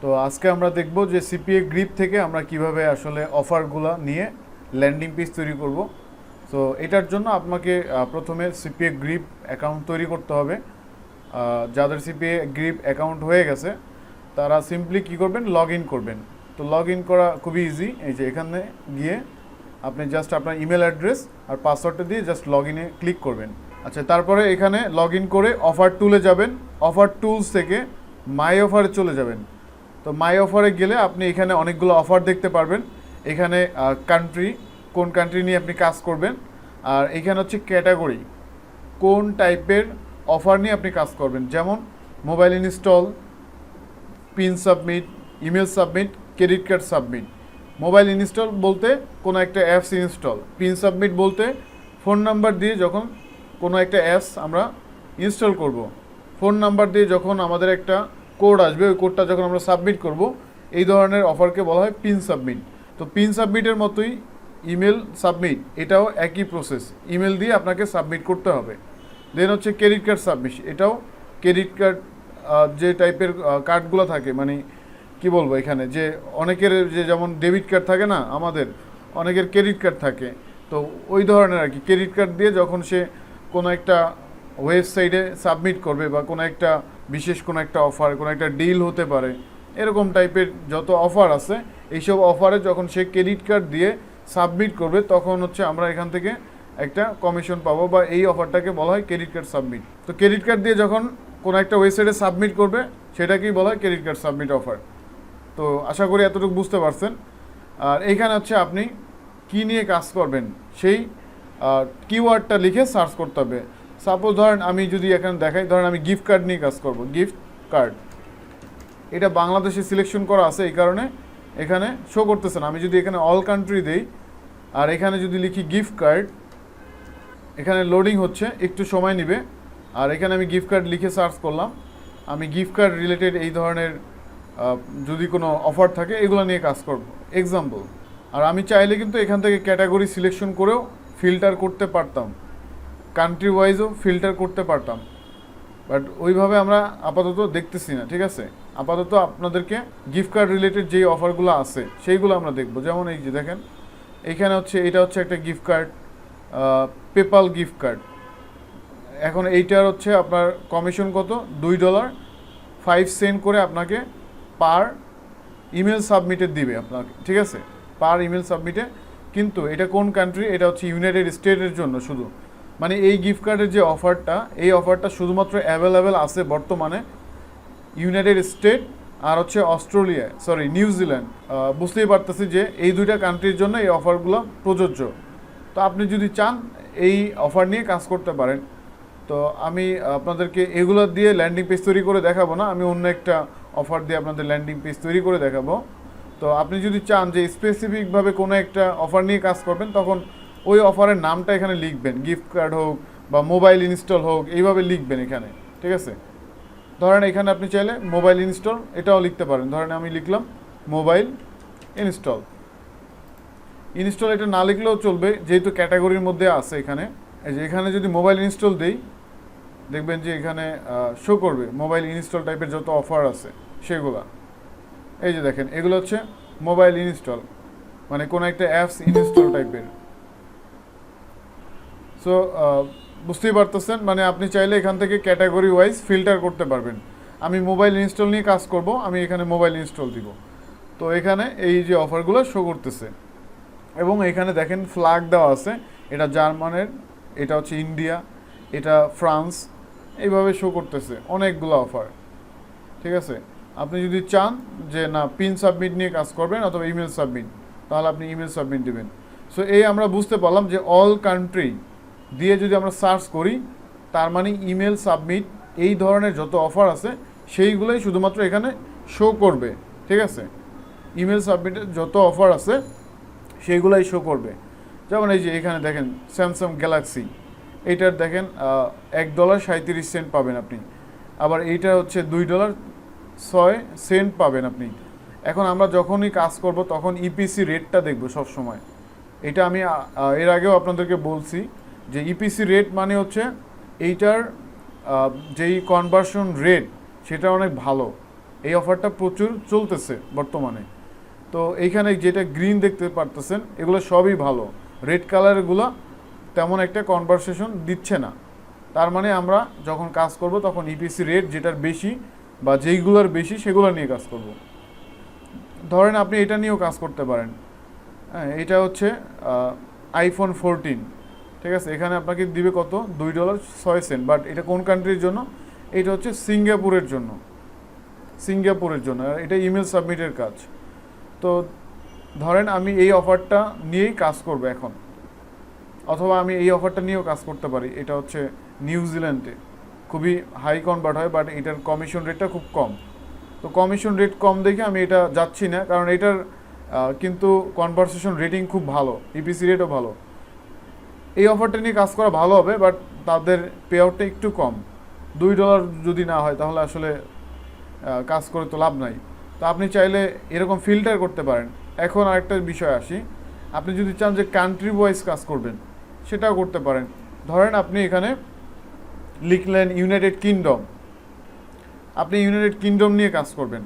তো আজকে আমরা দেখব যে সিপিএ গ্রিপ থেকে আমরা কিভাবে আসলে অফারগুলো নিয়ে ল্যান্ডিং পেজ তৈরি করব। সো এটার জন্য আপনাকে প্রথমে সিপিএ গ্রিপ অ্যাকাউন্ট তৈরি করতে হবে। যাদের সিপিএ গ্রিপ অ্যাকাউন্ট হয়ে গেছে তারা সিম্পলি কী করবেন, লগ ইন করবেন। তো লগ ইন করা খুবই ইজি। এই যে এখানে গিয়ে আপনি জাস্ট আপনার ইমেল অ্যাড্রেস আর পাসওয়ার্ডটা দিয়ে জাস্ট লগ ইনে ক্লিক করবেন। আচ্ছা, তারপরে এখানে লগ ইন করে অফার টুলে যাবেন। অফার টুলস থেকে মাই অফারে চলে যাবেন। তো মাই অফারে গেলে আপনি এখানে অনেকগুলো অফার দেখতে পারবেন। এখানে কান্ট্রি, কোন কান্ট্রি নিয়ে আপনি কাজ করবেন, আর এখানে হচ্ছে ক্যাটাগরি, কোন টাইপের অফার নিয়ে আপনি কাজ করবেন। যেমন mobile install, pin submit, email submit, credit card submit. Mobile install বলতে কোনো একটা অ্যাপস ইনস্টল, পিন সাবমিট বলতে ফোন নাম্বার দিয়ে যখন কোনো একটা অ্যাপস আমরা ইনস্টল করব, ফোন নাম্বার দিয়ে যখন আমাদের একটা কোড আসবে, ওই কোডটা যখন আমরা সাবমিট করব, এই ধরনের অফারকে বলা হয় পিন সাবমিট। তো পিন সাবমিটের মতোই ইমেল সাবমিট, এটাও একই প্রসেস, ইমেল দিয়ে আপনাকে সাবমিট করতে হবে। দেন হচ্ছে ক্রেডিট কার্ড সাবমিট, এটাও ক্রেডিট কার্ড যে টাইপের কার্ডগুলো থাকে, মানে কি বলবো, এখানে যে অনেকের যে যেমন ডেবিট কার্ড থাকে না, আমাদের অনেকের ক্রেডিট কার্ড থাকে, তো ওই ধরনের আর কি। ক্রেডিট কার্ড দিয়ে যখন সে কোনো একটা ওয়েবসাইটে সাবমিট করবে বা কোনো একটা বিশেষ কোনো একটা অফার, কোনো একটা ডিল হতে পারে, এরকম টাইপের যত অফার আছে, এইসব অফারে যখন সে ক্রেডিট কার্ড দিয়ে সাবমিট করবে তখন হচ্ছে আমরা এখান থেকে একটা কমিশন পাবো, বা এই অফারটাকে বলা হয় ক্রেডিট কার্ড সাবমিট। তো ক্রেডিট কার্ড দিয়ে যখন কোনো একটা ওয়েবসাইটে সাবমিট করবে সেটাকেই বলা হয় ক্রেডিট কার্ড সাবমিট অফার। তো আশা করি এতটুকু বুঝতে পারছেন। আর এইখানে হচ্ছে আপনি কি নিয়ে কাজ করবেন সেই কিওয়ার্ডটা লিখে সার্চ করতে হবে। সাপোজ ধরেন আমি যদি এখানে দেখাই, ধরেন আমি গিফট কার্ড নিয়ে কাজ করব, গিফট কার্ড, এটা বাংলাদেশে সিলেকশন করা আছে, এই কারণে এখানে শো করতেছে না। আমি যদি এখানে অল কান্ট্রি দেই আর এখানে যদি লিখি গিফট কার্ড, এখানে লোডিং হচ্ছে, একটু সময় নেবে। আর এখানে আমি গিফট কার্ড লিখে সার্চ করলাম, আমি গিফট কার্ড রিলেটেড এই ধরনের যদি কোনো অফার থাকে এগুলো নিয়ে কাজ করব, এক্সাম্পল। আর আমি চাইলে কিন্তু এখান থেকে ক্যাটাগরি সিলেকশন করেও ফিল্টার করতে পারতাম, কান্ট্রি ওয়াইজও ফিল্টার করতে পারতাম, বাট ওইভাবে আমরা আপাতত দেখতেছি না। ঠিক আছে, আপাতত আপনাদেরকে গিফট কার্ড রিলেটেড যেই অফারগুলো আছে সেইগুলো আমরা দেখব। যেমন এই যে দেখেন এইখানে হচ্ছে, এটা হচ্ছে একটা gift card, PayPal gift card. এখন এইটার হচ্ছে আপনার কমিশন কত, $2.05 করে আপনাকে পার ইমেল সাবমিটে দিবে আপনাকে। ঠিক আছে, পার ইমেল সাবমিটে। কিন্তু এটা কোন কান্ট্রি, এটা হচ্ছে ইউনাইটেড স্টেটের জন্য শুধু। মানে এই গিফট কার্ডের যে অফারটা, এই অফারটা শুধুমাত্র অ্যাভেলেবেল আছে বর্তমানে ইউনাইটেড স্টেট আর হচ্ছে অস্ট্রেলিয়া, সরি নিউজিল্যান্ড। বুঝতেই পারতেছি যে এই দুইটা কান্ট্রির জন্য এই অফারগুলো প্রযোজ্য। তো আপনি যদি চান এই অফার নিয়ে কাজ করতে পারেন। তো আমি আপনাদেরকে এগুলো দিয়ে ল্যান্ডিং পেজ তৈরি করে দেখাবো না, আমি অন্য একটা অফার দিয়ে আপনাদের ল্যান্ডিং পেজ তৈরি করে দেখাবো। তো আপনি যদি চান যে স্পেসিফিকভাবে কোনো একটা অফার নিয়ে কাজ করবেন, তখন ওই অফারের নামটা এখানে লিখবেন, গিফট কার্ড হোক বা মোবাইল ইনস্টল হোক, এইভাবে লিখবেন এখানে। ঠিক আছে, ধরেন এখানে আপনি চাইলে মোবাইল ইনস্টল এটাও লিখতে পারেন। ধরেন আমি লিখলাম মোবাইল ইনস্টল, ইনস্টল এটা না লিখলেও চলবে যেহেতু ক্যাটাগরির মধ্যে আছে এখানে। এই যে এখানে যদি মোবাইল ইনস্টল দেই, দেখবেন যে এখানে শো করবে মোবাইল ইনস্টল টাইপের যত অফার আছে সেগুলা। এই যে দেখেন এগুলো হচ্ছে মোবাইল ইনস্টল, মানে কোনো একটা অ্যাপস ইনস্টল টাইপের। সো বুঝতেই পারতেছেন, মানে আপনি চাইলে এখান থেকে ক্যাটাগরি ওয়াইজ ফিল্টার করতে পারবেন। আমি মোবাইল ইনস্টল নিয়ে কাজ করব, আমি এখানে মোবাইল ইনস্টল দিব। তো এখানে এই যে অফারগুলো শো করতেছে, এবং এখানে দেখেন ফ্ল্যাগ দেওয়া আছে, এটা জার্মানের, এটা হচ্ছে ইন্ডিয়া, এটা ফ্রান্স, এইভাবে শো করতেছে অনেকগুলো অফার। ঠিক আছে, আপনি যদি চান যে না পিন সাবমিট নিয়ে কাজ করবেন অথবা ইমেল সাবমিট, তাহলে আপনি ইমেল সাবমিট দেবেন। সো এই আমরা বুঝতে পারলাম যে অল কান্ট্রি দিয়ে যদি আমরা সার্চ করি, তার মানে ইমেল সাবমিট এই ধরনের যত অফার আছে সেইগুলোই শুধুমাত্র এখানে শো করবে। ঠিক আছে, ইমেল সাবমিটের যত অফার আছে সেইগুলাই শো করবে। যেমন এই যে এখানে দেখেন স্যামসাং গ্যালাক্সি, এইটার দেখেন $1.37 পাবেন আপনি, আবার এইটা হচ্ছে $2.06 পাবেন আপনি। এখন আমরা যখনই কাজ করব তখন ইপিসি রেটটা দেখব সব সময়। এটা আমি এর আগেও আপনাদেরকে বলছি যে ইপিসি রেট মানে হচ্ছে এইটার যেই কনভার্সন রেট সেটা অনেক ভালো। এই অফারটা প্রচুর চলতেছে বর্তমানে। তো এইখানে যেটা গ্রিন দেখতে পারতেছেন এগুলো সবই ভালো, রেড কালারগুলো তেমন একটা কনভারসেশন দিচ্ছে না। তার মানে আমরা যখন কাজ করব তখন ইপিসি রেট যেটার বেশি বা যেইগুলোর বেশি সেগুলো নিয়ে কাজ করব। ধরেন আপনি এটা নিয়েও কাজ করতে পারেন। হ্যাঁ, এটা হচ্ছে আইফোন 14, ঠিক আছে। এখানে আপনাকে দিবে কত, $2.06, বাট এটা কোন কান্ট্রির জন্য? এটা হচ্ছে সিঙ্গাপুরের জন্য, আর এটা ইমেল সাবমিটের কাজ। তো ধরেন আমি এই অফারটা নিয়েই কাজ করব এখন, অথবা আমি এই অফারটা নিয়েও কাজ করতে পারি। এটা হচ্ছে নিউজিল্যান্ডে খুবই হাই কনভার্ট হয়, বাট এটার কমিশন রেটটা খুব কম। তো কমিশন রেট কম দেখে আমি এটা যাচ্ছি না, কারণ এটার কিন্তু কনভারসেশন রেটিং খুব ভালো, ইপিসি রেটও ভালো। এই অফারটা নিয়ে কাজ করা ভালো হবে, বাট তাদের পে আউটটা একটু কম। $2 যদি না হয় তাহলে আসলে কাজ করে তো লাভ নাই। তো আপনি চাইলে এরকম ফিল্টার করতে পারেন। এখন আরেকটা বিষয় আসি, আপনি যদি চান যে কান্ট্রি ওয়াইজ কাজ করবেন সেটাও করতে পারেন। ধরেন আপনি এখানে লিখলেন ইউনাইটেড কিংডম, আপনি ইউনাইটেড কিংডম নিয়ে কাজ করবেন,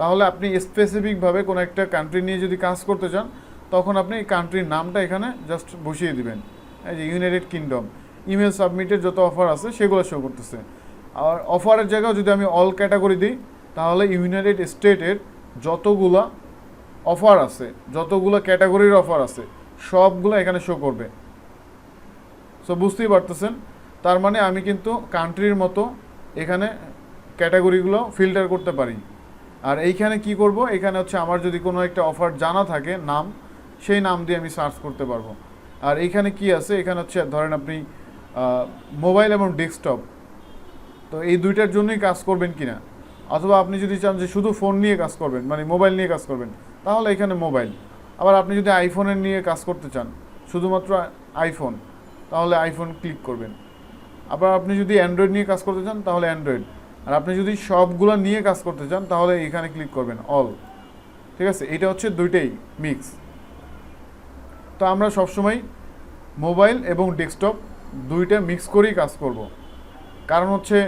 তাহলে আপনি স্পেসিফিকভাবে কোনো একটা কান্ট্রি নিয়ে যদি কাজ করতে চান তখন আপনি এই কান্ট্রির নামটা এখানে জাস্ট বসিয়ে দিবেন। এই যে ইউনাইটেড কিংডম, ইমেল সাবমিটের যত অফার আছে সেগুলো শো করতেছে। আর অফারের জায়গায় যদি আমি অল ক্যাটাগরি দিই তাহলে ইউনাইটেড স্টেটের যতগুলা অফার আছে, যতগুলো ক্যাটাগরির অফার আছে সবগুলো এখানে শো করবে। সো বুঝতেই পারতেছেন, তার মানে আমি কিন্তু কান্ট্রির মতো এখানে ক্যাটাগরিগুলো ফিল্টার করতে পারি। আর এইখানে কি করব, এখানে হচ্ছে আমার যদি কোনো একটা অফার জানা থাকে নাম, সেই নাম দিয়ে আমি সার্চ করতে পারবো। আর এইখানে কি আছে, এখানে হচ্ছে ধরেন আপনি মোবাইল এবং ডেস্কটপ, তো এই দুইটার জন্যই কাজ করবেন কিনা, অথবা আপনি যদি চান যে শুধু ফোন নিয়ে কাজ করবেন, মানে মোবাইল নিয়ে কাজ করবেন, তাহলে এখানে মোবাইল। আবার আপনি যদি আইফোনের নিয়ে কাজ করতে চান, শুধুমাত্র আইফোন, তাহলে আইফোন ক্লিক করবেন। আবার আপনি যদি অ্যান্ড্রয়েড নিয়ে কাজ করতে চান তাহলে অ্যান্ড্রয়েড। আর আপনি যদি সবগুলো নিয়ে কাজ করতে চান তাহলে এখানে ক্লিক করবেন অল, ঠিক আছে। এটা হচ্ছে দুইটাই মিক্স। তো আমরা সবসময় মোবাইল এবং ডেস্কটপ দুইটা মিক্স করেই কাজ করব। কারণ হচ্ছে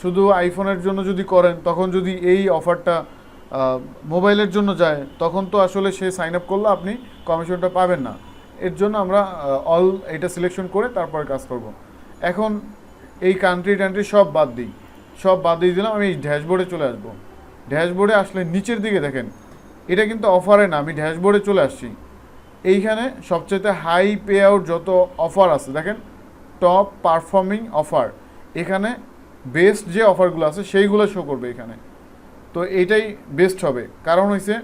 শুধু আইফোনের জন্য যদি করেন, তখন যদি এই অফারটা মোবাইলের জন্য যায় তখন তো আসলে সে সাইন আপ করলে আপনি কমিশনটা পাবেন না। এর জন্য আমরা অল এটা সিলেকশন করে তারপরে কাজ করব। এখন এই টান্ট্রি সব বাদ দিয়ে দিলাম, আমি এই ড্যাশবোর্ডে চলে আসবো। ড্যাশবোর্ডে আসলে নিচের দিকে দেখেন, এটা কিন্তু অফারে না, আমি ড্যাশবোর্ডে চলে আসছি। এইখানে সবচেয়ে হাই পে আউট যত অফার আছে দেখেন, টপ পারফর্মিং অফার, এখানে বেস্ট যে অফারগুলো আছে সেইগুলো শো করবে এখানে। তো এইটাই বেস্ট হবে, কারণ হয়েছে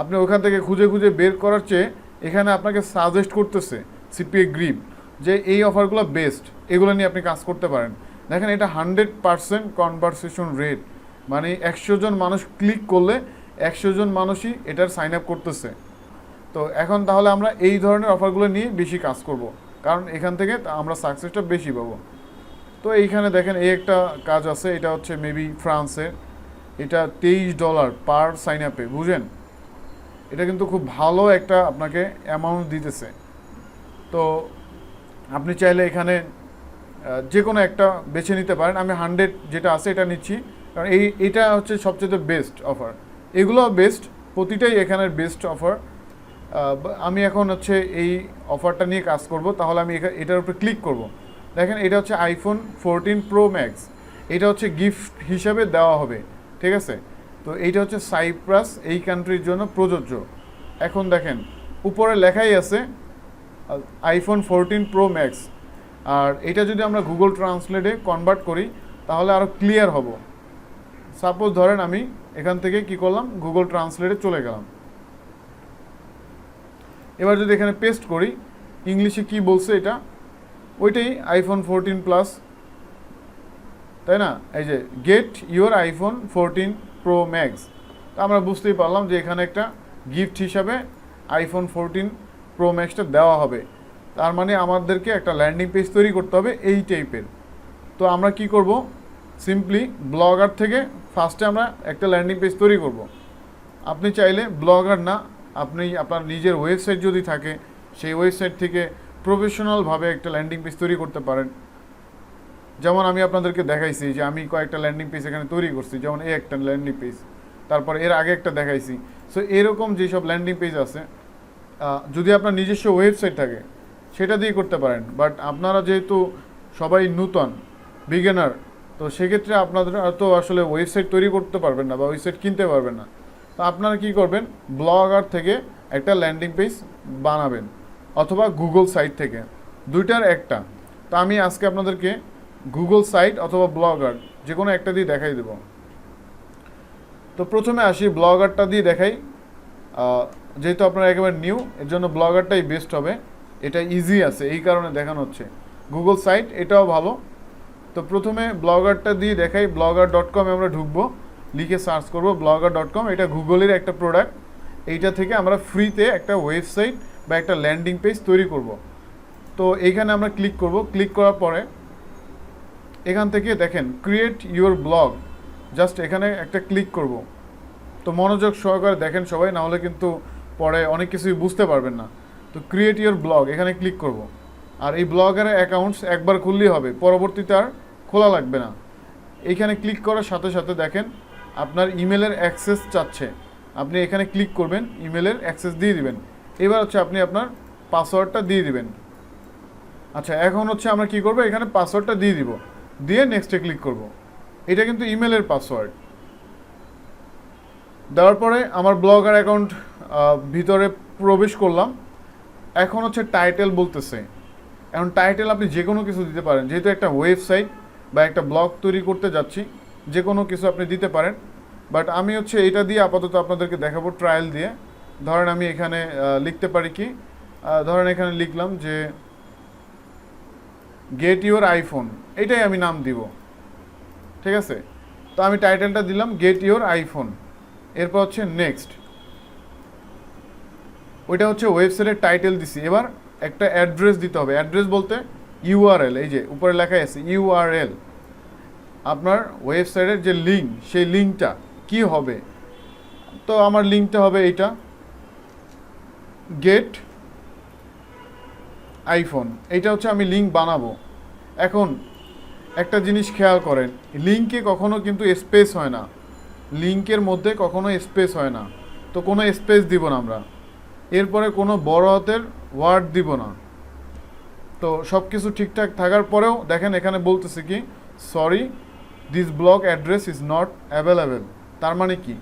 আপনি ওখান থেকে খুঁজে বের করার চেয়ে এখানে আপনাকে সাজেস্ট করতেছে সিপিএ গ্রিপ যে এই অফারগুলো বেস্ট, এগুলো নিয়ে আপনি কাজ করতে পারেন। দেখেন এটা 100% কনভারসেশন রেট, মানে 100 জন মানুষ ক্লিক করলে 100 জন মানুষই এটার সাইন আপ করতেছে। তো এখন তাহলে আমরা এই ধরনের অফারগুলো নিয়ে বেশি কাজ করব, কারণ এখান থেকে আমরা সাকসেসটা বেশি পাবো। তো এইখানে দেখেন এই একটা কাজ আছে, এটা হচ্ছে মেবি ফ্রান্সের, এটা $23 পার সাইন আপে, বুঝেন। এটা কিন্তু খুব ভালো একটা আপনাকে অ্যামাউন্ট দিতেছে। তো আপনি চাইলে এখানে যে কোনো একটা বেছে নিতে পারেন। আমি 100 যেটা আছে এটা নিচ্ছি, কারণ এইটা হচ্ছে সবচেয়ে বেস্ট অফার। এগুলো বেস্ট, প্রতিটাই এখানের বেস্ট অফার। আমি এখন হচ্ছে এই অফারটা নিয়ে কাজ করব, তাহলে আমি এটার উপরে ক্লিক করব। দেখেন এটা হচ্ছে আইফোন 14 প্রো ম্যাক্স, এটা হচ্ছে গিফট হিসাবে দেওয়া হবে, ঠিক আছে। তো এইটা হচ্ছে সাইপ্রাস, এই কান্ট্রির জন্য প্রযোজ্য। এখন দেখেন উপরে লেখাই আছে আইফোন 14 প্রো ম্যাক্স, আর এটা যদি আমরা গুগল ট্রান্সলেটে কনভার্ট করি তাহলে আরও ক্লিয়ার হব। সাপোজ ধরেন আমি এখান থেকে কি করলাম, গুগল ট্রান্সলেটে চলে গেলাম। এবার যদি এখানে পেস্ট করি, ইংলিশে কি বলছে এটা, ওইটাই আইফোন 14 প্লাস, তাই না। এই যে get your iPhone 14 pro max, তো আমরা বুঝতেই পারলাম যে এখানে একটা গিফট হিসাবে আইফোন 14 প্রো ম্যাক্সটা দেওয়া হবে। তার মানে আমাদেরকে একটা ল্যান্ডিং পেজ তৈরি করতে হবে এই টাইপের। তো আমরা কি করব, সিম্পলি ব্লগার থেকে ফার্স্টে আমরা একটা ল্যান্ডিং পেজ তৈরি করব। আপনি চাইলে ব্লগার না, আপনি আপনার নিজের ওয়েবসাইট যদি থাকে সেই ওয়েবসাইট থেকে প্রফেশনালভাবে একটা ল্যান্ডিং পেজ তৈরি করতে পারেন। যেমন আমি আপনাদেরকে দেখাইছি যে আমি কয়েকটা ল্যান্ডিং পেজ এখানে তৈরি করছি, যেমন এই একটা ল্যান্ডিং পেজ, তারপর এর আগে একটা দেখাইছি। সো এরকম যেসব ল্যান্ডিং পেজ আছে, যদি আপনার নিজস্ব ওয়েবসাইট থাকে সেটা দিয়ে করতে পারেন, বাট আপনারা যেহেতু সবাই নূতন বিগিনার, তো সেক্ষেত্রে আপনাদের তো আসলে ওয়েবসাইট তৈরি করতে পারবেন না বা ওয়েবসাইট কিনতে পারবেন না। তো আপনারা কি করবেন, ব্লগার থেকে একটা ল্যান্ডিং পেজ বানাবেন অথবা গুগল সাইট থেকে, দুইটার একটা। তো আমি আজকে আপনাদেরকে গুগল সাইট অথবা ব্লগার যে কোনো একটা দিয়ে দেখাই দেব। তো প্রথমে আসি ব্লগারটা দিয়ে দেখাই। যেহেতু আপনারা একেবারে নিউ, এর জন্য ব্লগারটাই বেস্ট হবে, এটা ইজি আছে এই কারণে দেখানো হচ্ছে। গুগল সাইট এটাও ভালো। তো প্রথমে ব্লগারটা দিয়ে দেখাই। blogger.com আমরা ঢুকবো, লিখে সার্চ করব blogger.com। এটা গুগলের একটা প্রোডাক্ট, এইটা থেকে আমরা ফ্রিতে একটা ওয়েবসাইট বা একটা ল্যান্ডিং পেজ তৈরি করব। তো এইখানে আমরা ক্লিক করব। ক্লিক করার পরে এখান থেকে দেখেন ক্রিয়েট ইউর ব্লগ, জাস্ট এখানে একটা ক্লিক করব। তো মনোযোগ সহকারে দেখেন সবাই, না হলে কিন্তু পরে অনেক কিছুই বুঝতে পারবেন না। তো ক্রিয়েট ইউর ব্লগ এখানে ক্লিক করব। আর এই ব্লগারের অ্যাকাউন্টস একবার খুললেই হবে, পরবর্তীতে আর খোলা লাগবে না। এইখানে ক্লিক করার সাথে সাথে দেখেন আপনার ইমেলের অ্যাক্সেস চাচ্ছে, আপনি এখানে ক্লিক করবেন, ইমেলের অ্যাক্সেস দিয়ে দিবেন। এবার হচ্ছে আপনি আপনার পাসওয়ার্ডটা দিয়ে দিবেন। আচ্ছা, এখন হচ্ছে আমরা কি করব, এখানে পাসওয়ার্ডটা দিয়ে দিব, দিয়ে নেক্সটে ক্লিক করব। এটা কিন্তু ইমেলের পাসওয়ার্ড। দেওয়ার পরে আমার ব্লগার অ্যাকাউন্ট ভিতরে প্রবেশ করলাম। এখন হচ্ছে টাইটেল বলতেছে। এখন টাইটেল আপনি যে কোনো কিছু দিতে পারেন, যেহেতু একটা ওয়েবসাইট বা একটা ব্লগ তৈরি করতে যাচ্ছি, যে কোনো কিছু আপনি দিতে পারেন। বাট আমি হচ্ছে এটা দিয়ে আপাতত আপনাদেরকে দেখাবো ট্রায়াল দিয়ে। ধরেন আমি এখানে লিখতে পারি কি, ধরেন এখানে লিখলাম যে গেট ইউর আইফোন, এটাই আমি নাম দিব, ঠিক আছে। তো আমি টাইটেলটা দিলাম গেট ইউর আইফোন, এরপর হচ্ছে নেক্সট। ওইটা হচ্ছে ওয়েবসাইটের টাইটেল দিছি। এবার একটা অ্যাড্রেস দিতে হবে। অ্যাড্রেস বলতে ইউআরএল, এই যে উপরে লেখা আছে ইউআরএল, আপনার ওয়েবসাইটের যে লিঙ্ক, সেই লিঙ্কটা কি হবে। তো আমার লিঙ্কটা হবে এইটা, গেট আইফোন। এইটা হচ্ছে আমি লিঙ্ক বানাবো। এখন একটা জিনিস খেয়াল করেন, লিঙ্কে কখনো কিন্তু স্পেস হয় না, লিঙ্কের মধ্যে কখনো স্পেস হয় না। তো কোনো স্পেস দিব না আমরা, এরপরে কোনো বড় হাতের ওয়ার্ড দিব না। তো সব কিছু ঠিকঠাক থাকার পরেও দেখেন এখানে বলতেছে কি, sorry this blog address is not available. তার মানে কি,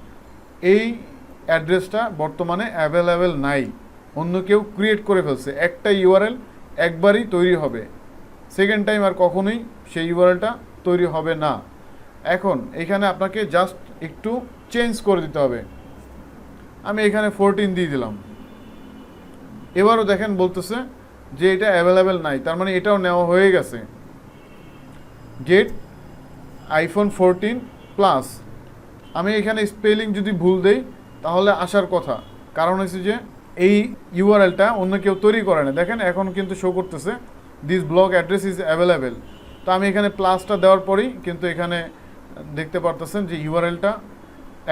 এই অ্যাড্রেসটা বর্তমানে অ্যাভেলেবেল নাই, অন্য কেউ ক্রিয়েট করে ফেলছে। একটা ইউআরএল একবারই তৈরি হবে, সেকেন্ড টাইম আর কখনোই সেই ইউআরএলটা তৈরি হবে না। এখন এখানে আপনাকে জাস্ট একটু চেঞ্জ করে দিতে হবে। আমি এখানে 14 দিয়ে দিলাম। এবারও দেখেন বলতেছে যে এটা অ্যাভেলেবেল নাই, তার মানে এটাও নেওয়া হয়ে গেছে। Get iPhone 14 plus. আমি এখানে স্পেলিং যদি ভুল দেই তাহলে আসার কথা, কারণ হচ্ছে যে এই ইউআরএলটা অন্য কেউ তৈরি করে না। দেখেন এখন কিন্তু শো করতেছে this blog address is available. তো আমি এখানে প্লাসটা দেওয়ার পরেই কিন্তু এখানে দেখতে পারতেছেন যে ইউআরএলটা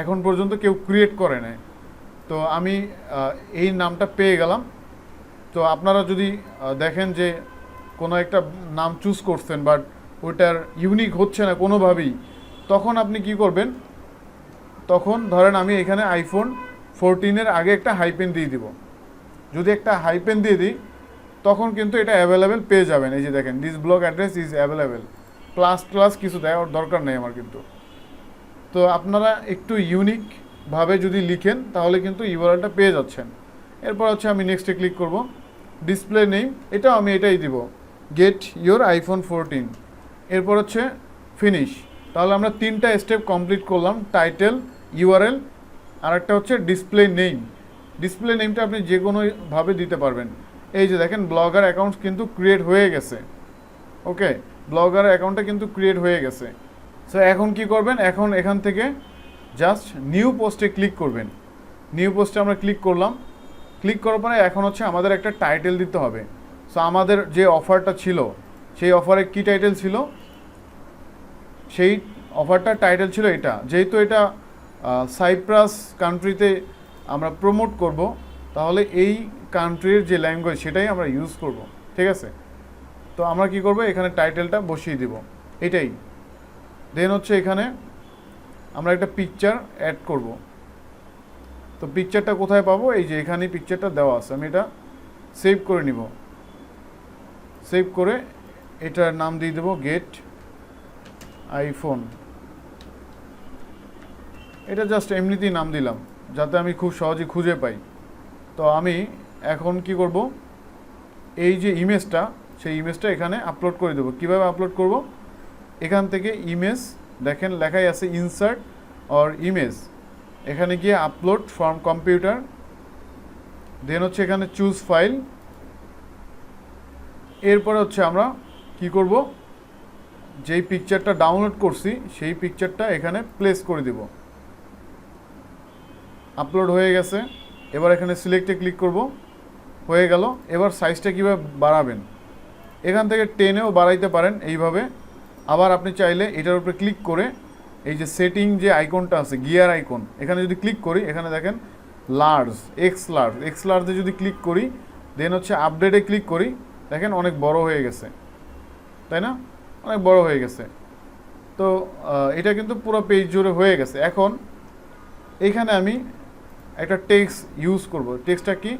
এখন পর্যন্ত কেউ ক্রিয়েট করে নাই। তো আমি এই নামটা পেয়ে গেলাম। তো আপনারা যদি দেখেন যে কোনো একটা নাম চুজ করছেন বাট ওইটার ইউনিক হচ্ছে না কোনোভাবেই, তখন আপনি কি করবেন, তখন ধরেন আমি এখানে আইফোন 14-এর আগে একটা হাইপেন দিয়ে দিব। যদি একটা হাইপেন দিয়ে দিই তখন কিন্তু এটা অ্যাভেলেবেল পেয়ে যাবেন। এই যে দেখেন this blog address is available, plus plus কিছু দেওয়ার দরকার নেই আমার কিন্তু। তো আপনারা একটু ইউনিকভাবে যদি লিখেন তাহলে কিন্তু ইউআরএলটা পেয়ে যাচ্ছেন। এরপর হচ্ছে আমি নেক্সটে ক্লিক করব। ডিসপ্লে নেম, এটাও আমি এটাই দিব, গেট ইউর আইফোন 14। এরপর হচ্ছে ফিনিশ। তাহলে আমরা 3টা স্টেপ কমপ্লিট করলাম, টাইটেল, ইউআরএল, আর একটা হচ্ছে ডিসপ্লে নেম। ডিসপ্লে নেমটা আপনি যে কোনোভাবে দিতে পারবেন। এই যে দেখেন ব্লগার অ্যাকাউন্ট কিন্তু ক্রিয়েট হয়ে গেছে। ওকে, ব্লগার অ্যাকাউন্টটা কিন্তু ক্রিয়েট হয়ে গেছে। সো এখন কি করবেন, এখন এখান থেকে জাস্ট নিউ পোস্টে ক্লিক করবেন। নিউ পোস্টে আমরা ক্লিক করলাম। ক্লিক করার পরে এখন হচ্ছে আমাদের একটা টাইটেল দিতে হবে। সো আমাদের যে অফারটা ছিল, সেই অফারে কি টাইটেল ছিল, সেই অফারটার টাইটেল ছিল এটা। যেহেতু এটা সাইপ্রাস কান্ট্রিতে আমরা প্রমোট করব, তাহলে এই কান্ট্রির যে ল্যাঙ্গুয়েজ সেটাই আমরা ইউজ করব, ঠিক আছে। তো আমরা কি করব, এখানে টাইটেলটা বসিয়ে দিব। এটাই। দেন হচ্ছে এখানে আমরা একটা পিকচার অ্যাড করব। তো পিকচারটা কোথায় পাবো? এই যে এখানে পিকচারটা দেওয়া আছে, আমি এটা সেভ করে নিব। সেভ করে এটার নাম দিয়ে দেবো গেট আইফোন। এটা জাস্ট এমনিতেই নাম দিলাম যাতে আমি খুব সহজে খুঁজে পাই। তো আমি এখন কি করব, এই যে ইমেজটা, সেই ইমেজটা এখানে আপলোড করে দেবো। কিভাবে আপলোড করব? এখান থেকে ইমেজ, দেখেন লেখাই আছে ইনসার্ট অর ইমেজ, এখানে গিয়ে আপলোড ফ্রম কম্পিউটার, দেন হচ্ছে এখানে চুজ ফাইল। এরপরে হচ্ছে আমরা কি করব, যেই পিকচারটা ডাউনলোড করছি সেই পিকচারটা এখানে প্লেস করে দেব। আপলোড হয়ে গেছে। এবার এখানে সিলেক্টে ক্লিক করব, হয়ে গেল। এবার সাইজটা কীভাবে বাড়াবেন, এখান থেকে টেনেও বাড়াইতে পারেন এইভাবে। আবার আপনি চাইলে এটার উপরে ক্লিক করে এই যে সেটিং যে আইকনটা আছে, গিয়ার আইকন, এখানে যদি ক্লিক করি, এখানে দেখেন লার্জ, এক্স লার্জে যদি ক্লিক করি, দেন হচ্ছে আপডেটে ক্লিক করি, দেখেন অনেক বড় হয়ে গেছে, তাই না? অনেক বড় হয়ে গেছে। তো এটা কিন্তু পুরো পেজ জুড়ে হয়ে গেছে। এখন এইখানে আমি একটা টেক্সট ইউজ করব। টেক্সটটা কি?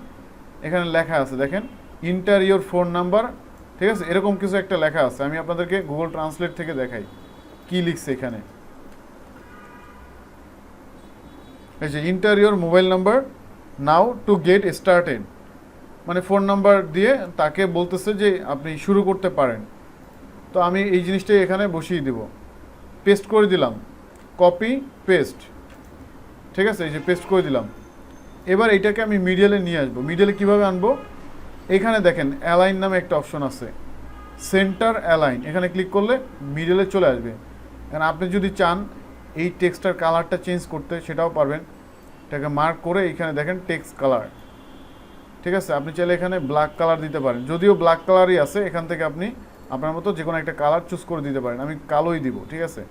এখানে লেখা আছে, দেখেন ইন্টার ইওর ফোন নাম্বার, ঠিক আছে? এরকম কিছু একটা লেখা আছে। আমি আপনাদেরকে গুগল ট্রান্সলেট থেকে দেখাই কি লিখছে এখানে। এই যে inter your mobile number now to get started, মানে ফোন নাম্বার দিয়ে তাকে বলতেছে যে আপনি শুরু করতে পারেন। তো আমি এই জিনিসটাই এখানে বসিয়ে দেব, পেস্ট করে দিলাম, কপি পেস্ট, ঠিক আছে? এই যে পেস্ট করে দিলাম। এবার এটাকে আমি মিডিয়ালে নিয়ে আসবো। মিডিয়ালে কীভাবে আনবো? এখানে দেখেন অ্যালাইন নামে একটা অপশন আছে, সেন্টার অ্যালাইন, এখানে ক্লিক করলে মিডিয়ালে চলে আসবে। কারণ আপনি যদি চান এই টেক্সটার কালারটা চেঞ্জ করতে, সেটাও পারবেন। এটাকে মার্ক করে এখানে দেখেন টেক্সট কালার, ঠিক আছে? আপনি চাইলে এখানে ব্ল্যাক কালার দিতে পারেন, যদিও ব্ল্যাক কালারই আছে। এখান থেকে আপনি আপনার মতো যে কোনো একটা কালার চুজ করে দিতে পারেন। আমি কালোই দিব, ঠিক আছে?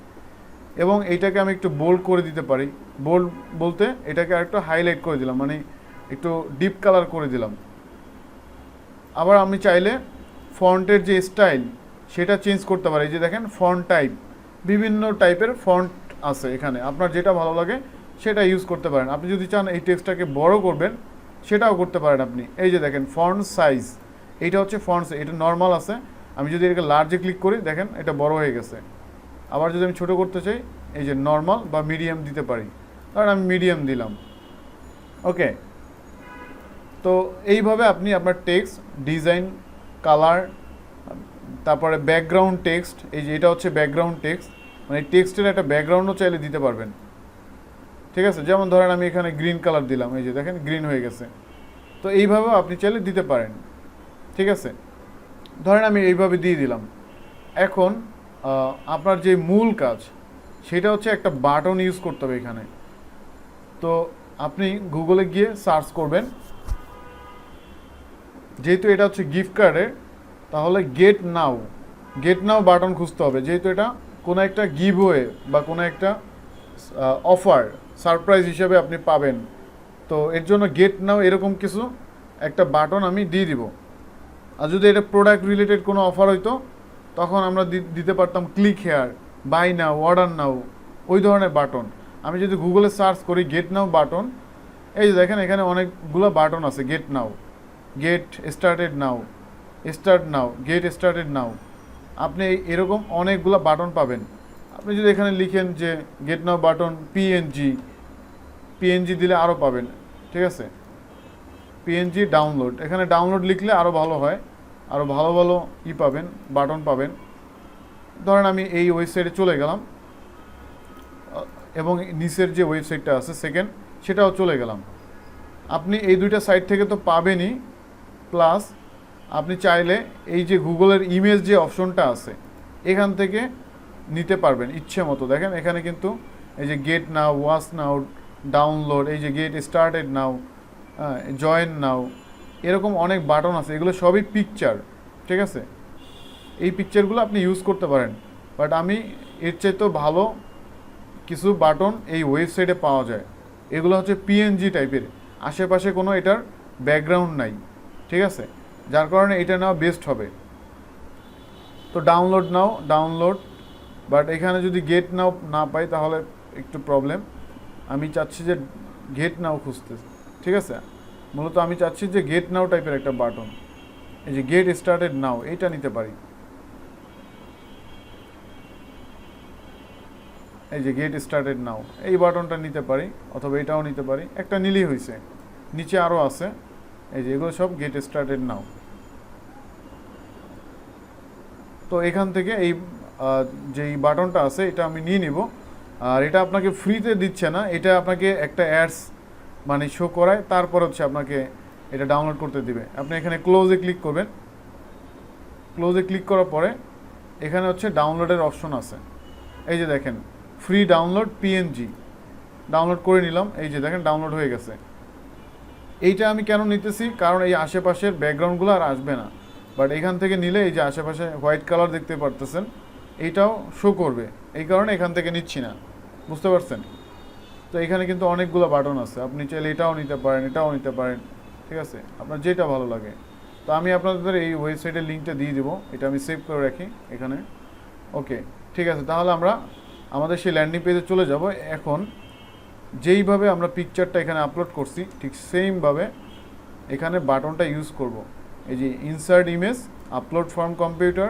এবং এইটাকে আমি একটু বোল্ড করে দিতে পারি। বোল্ড বলতে এটাকে আরেকটু হাইলাইট করে দিলাম, মানে একটু ডিপ কালার করে দিলাম। আবার আমি চাইলে ফন্টের যে স্টাইল সেটা চেঞ্জ করতে পারি। এই যে দেখেন ফন্ট টাইপ, বিভিন্ন টাইপের ফন্ট আছে এখানে, আপনার যেটা ভালো লাগে সেটা ইউজ করতে পারেন। আপনি যদি চান এই টেক্সটটাকে বড় করবেন, সেটাও করতে পারেন আপনি। এই যে দেখেন ফন্ট সাইজ, এইটা হচ্ছে ফন্ট সাইজ, এটা নর্মাল আছে। আমি যদি এটাকে লার্জে ক্লিক করি, দেখেন এটা বড় হয়ে গেছে। আবার যদি আমি ছোটো করতে চাই, এই যে নর্মাল বা মিডিয়াম দিতে পারি, কারণ আমি মিডিয়াম দিলাম। ওকে, তো এইভাবে আপনি আপনার টেক্সট ডিজাইন, কালার, তারপরে ব্যাকগ্রাউন্ড টেক্সট, এই যে এটা হচ্ছে ব্যাকগ্রাউন্ড টেক্সট, মানে টেক্সটের একটা ব্যাকগ্রাউন্ডও চাইলে দিতে পারবেন, ঠিক আছে? যেমন ধরেন আমি এখানে গ্রিন কালার দিলাম, এই যে দেখেন গ্রিন হয়ে গেছে। তো এইভাবেও আপনি চাইলে দিতে পারেন, ঠিক আছে? ধরেন আমি এইভাবে দিয়ে দিলাম। এখন আপনার যে মূল কাজ সেটা হচ্ছে একটা বাটন ইউজ করতে হবে এখানে। তো আপনি গুগলে গিয়ে সার্চ করবেন, যেহেতু এটা হচ্ছে গিফট কার্ডের, তাহলে গেট নাও বাটন খুঁজতে হবে। যেহেতু এটা কোনো একটা গিভওয়ে বা কোনো একটা অফার সারপ্রাইজ হিসেবে আপনি পাবেন, তো এর জন্য গেট নাও এরকম কিছু একটা বাটন আমি দিয়ে দিব। আর যদি এটা প্রোডাক্ট রিলেটেড কোনো অফার হইতো, তখন আমরা দিতে পারতাম click here, buy now, order now, ওই ধরনের বাটন। আমি যদি গুগলে সার্চ করি গেট নাও বাটন, এই যে দেখেন এখানে অনেকগুলো বাটন আছে, গেট নাও, গেট স্টার্টেড নাও, স্টার্ট নাও, গেট স্টার্টেড নাও। আপনি এরকম অনেকগুলো বাটন পাবেন। আপনি যদি এখানে লিখেন যে গেট নাও বাটন পিএনজি দিলে আরও পাবেন, ঠিক আছে? পিএনজি ডাউনলোড, এখানে ডাউনলোড লিখলে আরও ভালো হয়, আরও ভালো ভালো পাবেন, বাটন পাবেন। ধরেন আমি এই ওয়েবসাইটে চলে গেলাম এবং নিচের যে ওয়েবসাইটটা আছে সেকেন্ড, সেটাও চলে গেলাম। আপনি এই দুইটা সাইট থেকে তো পাবেনই, প্লাস আপনি চাইলে এই যে গুগলের ইমেজ যে অপশনটা আছে এখান থেকে নিতে পারবেন ইচ্ছে মতো। দেখেন এখানে কিন্তু এই যে গেট নাও, ওয়াচ নাও, ডাউনলোড, এই যে গেট স্টার্টেড নাও, জয়েন নাও, এরকম অনেক বাটন আছে। এগুলো সবই পিকচার, ঠিক আছে? এই পিকচারগুলো আপনি ইউজ করতে পারেন। বাট আমি এর চাইতেও ভালো কিছু বাটন এই ওয়েবসাইটে পাওয়া যায়। এগুলো হচ্ছে পিএনজি টাইপের, আশেপাশে কোনো এটার ব্যাকগ্রাউন্ড নাই, ঠিক আছে? যার কারণে এটা নেওয়া বেস্ট হবে। তো ডাউনলোড নাও, ডাউনলোড, বাট এখানে যদি গেট নাও না পাই তাহলে একটু প্রবলেম। আমি চাচ্ছি যে গেট নাও খুঁজতে, ঠিক আছে? মূলত আমি চাচ্ছি যে গেট নাও টাইপের একটা বাটন, এই যে গেট স্টার্টেড নাও, এইটা নিতে পারি। এই যে গেট স্টার্টেড নাও, এই বাটনটা নিতে পারি, অথবা এটাও নিতে পারি। একটা নিলেই হয়েছে, নিচে আরও আছে, এই যে এগুলো সব গেট স্টার্টেড নাও। তো এখান থেকে এই যেই বাটনটা আছে এটা আমি নিয়ে নিব। আর এটা আপনাকে ফ্রিতে দিচ্ছে না, এটা আপনাকে একটা অ্যাডস মানে শো করায়, তারপর হচ্ছে আপনাকে এটা ডাউনলোড করতে দিবে। আপনি এখানে ক্লোজে ক্লিক করবেন। ক্লোজে ক্লিক করার পরে এখানে হচ্ছে ডাউনলোডের অপশন আছে। এই যে দেখেন ফ্রি ডাউনলোড পিএনজি, ডাউনলোড করে নিলাম। এই যে দেখেন ডাউনলোড হয়ে গেছে। এইটা আমি কেন নিতেছি, কারণ এই আশেপাশের ব্যাকগ্রাউন্ডগুলো আর আসবে না। বাট এখান থেকে নিলে এই যে আশেপাশে হোয়াইট কালার দেখতে পারতেছেন, এইটাও শো করবে। এই কারণে এখান থেকে নিচ্ছি না, বুঝতে পারছেন? তো এখানে কিন্তু অনেকগুলো বাটন আছে, আপনি চাইলে এটাও নিতে পারেন, এটাও নিতে পারেন, ঠিক আছে? আপনার যেটা ভালো লাগে। তো আমি আপনাদের এই ওয়েবসাইটের লিঙ্কটা দিয়ে দেবো, এটা আমি সেভ করে রাখি এখানে। ওকে, ঠিক আছে। তাহলে আমরা আমাদের সেই ল্যান্ডিং পেজে চলে যাব। এখন যেইভাবে আমরা পিকচারটা এখানে আপলোড করছি ঠিক সেমভাবে এখানে বাটনটা ইউজ করব। এই যে insert image, upload from computer,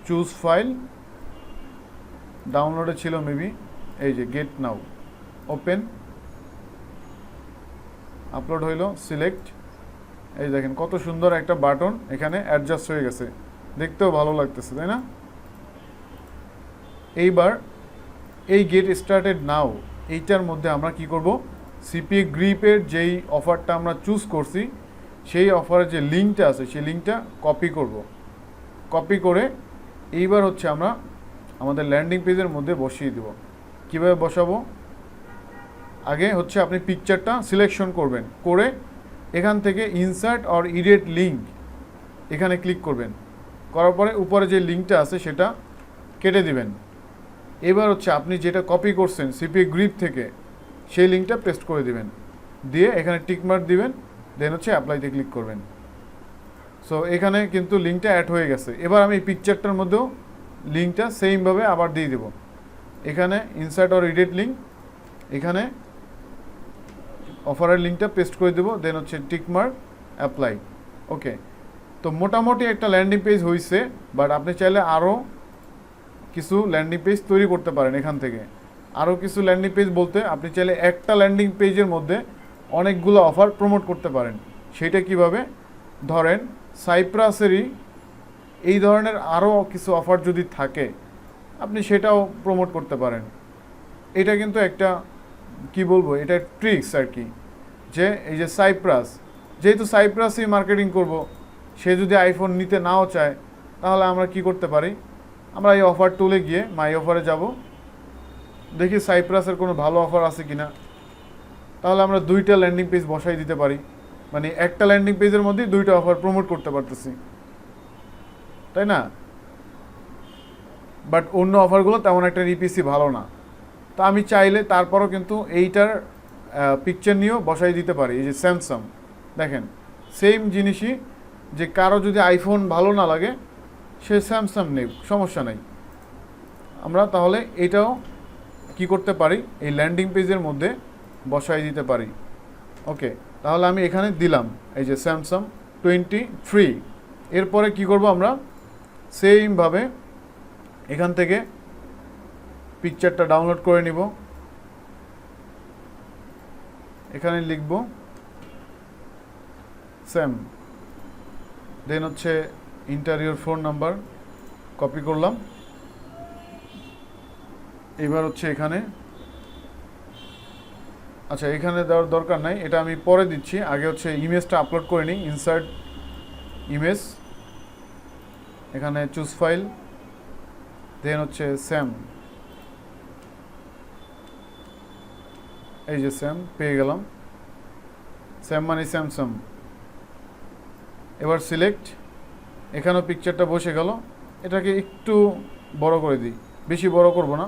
choose file, ডাউনলোডে ছিল মেবি, এই যে গেট নাও, ওপেন, আপলোড হইল, সিলেক্ট। এই দেখেন কত সুন্দর একটা বাটন এখানে অ্যাডজাস্ট হয়ে গেছে, দেখতেও ভালো লাগতেছে, তাই না? এইবার এই গেট স্টার্টেড নাও এইটার মধ্যে আমরা কি করব, সিপিএ গ্রিপের যেই অফারটা আমরা চুজ করছি সেই অফারের যে লিঙ্কটা আছে সেই লিঙ্কটা কপি করব। কপি করে এইবার হচ্ছে আমরা আমাদের ল্যান্ডিং পেজের মধ্যে বসিয়ে দেব। কীভাবে বসাবো, আগে হচ্ছে আপনি পিকচারটা সিলেকশন করবেন, করে এখান থেকে ইনসার্ট অর ইডিট লিঙ্ক এখানে ক্লিক করবেন। করার পরে উপরে যে লিঙ্কটা আছে সেটা কেটে দিবেন। এবার হচ্ছে আপনি যেটা কপি করছেন সিপিএ গ্রিপ থেকে সেই লিঙ্কটা পেস্ট করে দিবেন, দিয়ে এখানে টিকমার্ক দিবেন, দেন হচ্ছে অ্যাপ্লাইতে ক্লিক করবেন। সো এখানে কিন্তু লিঙ্কটা অ্যাড হয়ে গেছে। এবার আমি পিকচারটার মধ্যেও লিঙ্কটা সেমভাবে আবার দিয়ে দেব। এখানে ইনসার্ট অর এডিট লিঙ্ক, এখানে অফারের লিঙ্কটা পেস্ট করে দেবো, দেন হচ্ছে টিকমার্ক, অ্যাপ্লাই। ওকে, তো মোটামুটি একটা ল্যান্ডিং পেজ হয়েছে। বাট আপনি চাইলে আরও কিছু ল্যান্ডিং পেজ তৈরি করতে পারেন এখান থেকে। আরও কিছু ল্যান্ডিং পেজ বলতে আপনি চাইলে একটা ল্যান্ডিং পেজের মধ্যে অনেকগুলো অফার প্রমোট করতে পারেন। সেটা কিভাবে, ধরেন সাইপ্রাসেরই এই ধরনের আরও কিছু অফার যদি থাকে আপনি সেটাও প্রমোট করতে পারেন। এটা কিন্তু একটা কি বলবো, এটা ট্রিক্স আর কি, যে এই যে সাইপ্রাস, যেহেতু সাইপ্রাসই মার্কেটিং করব, সে যদি আইফোন নিতে নাও চায় তাহলে আমরা কি করতে পারি, আমরা এই অফার টুলে গিয়ে মাই অফারে যাব, দেখি সাইপ্রাসের কোনো ভালো অফার আছে কিনা। তাহলে আমরা দুইটা ল্যান্ডিং পেজ বসাই দিতে পারি, মানে একটা ল্যান্ডিং পেজের মধ্যেই দুইটা অফার প্রমোট করতে পারতেছি, তাই না? বাট অন্য অফারগুলো তেমন একটা ইপিসি ভালো না। তো আমি চাইলে তারপরও কিন্তু এইটার পিকচার নিয়েও বসাই দিতে পারি। এই যে স্যামসাং, দেখেন সেম জিনিসই, যে কারো যদি আইফোন ভালো না লাগে সে স্যামসাং নেই, সমস্যা নেই। আমরা তাহলে এটাও কি করতে পারি, এই ল্যান্ডিং পেজের মধ্যে বসাই দিতে পারি। ওকে, তাহলে আমি এখানে দিলাম এই যে স্যামসাং 23। এরপরে কি করব, আমরা সেইমভাবে এখান থেকে পিকচারটা ডাউনলোড করে নিব। এখানে লিখব স্যাম, দেন হচ্ছে ইন্টারিয়র ফোন নাম্বার কপি করলাম। এবার হচ্ছে এখানে, আচ্ছা এখানে দেওয়ার দরকার নাই, এটা আমি পরে দিচ্ছি। আগে হচ্ছে ইমেজটা আপলোড করে নিই। ইনসার্ট ইমেজ, এখানে চুজ ফাইল, দেন হচ্ছে স্যাম, এই যে স্যাম পেয়ে গেলাম, স্যাম মানে স্যামসাং। এবার সিলেক্ট, এখানেও পিকচারটা বসে গেল। এটাকে একটু বড় করে দিই, বেশি বড় করব না,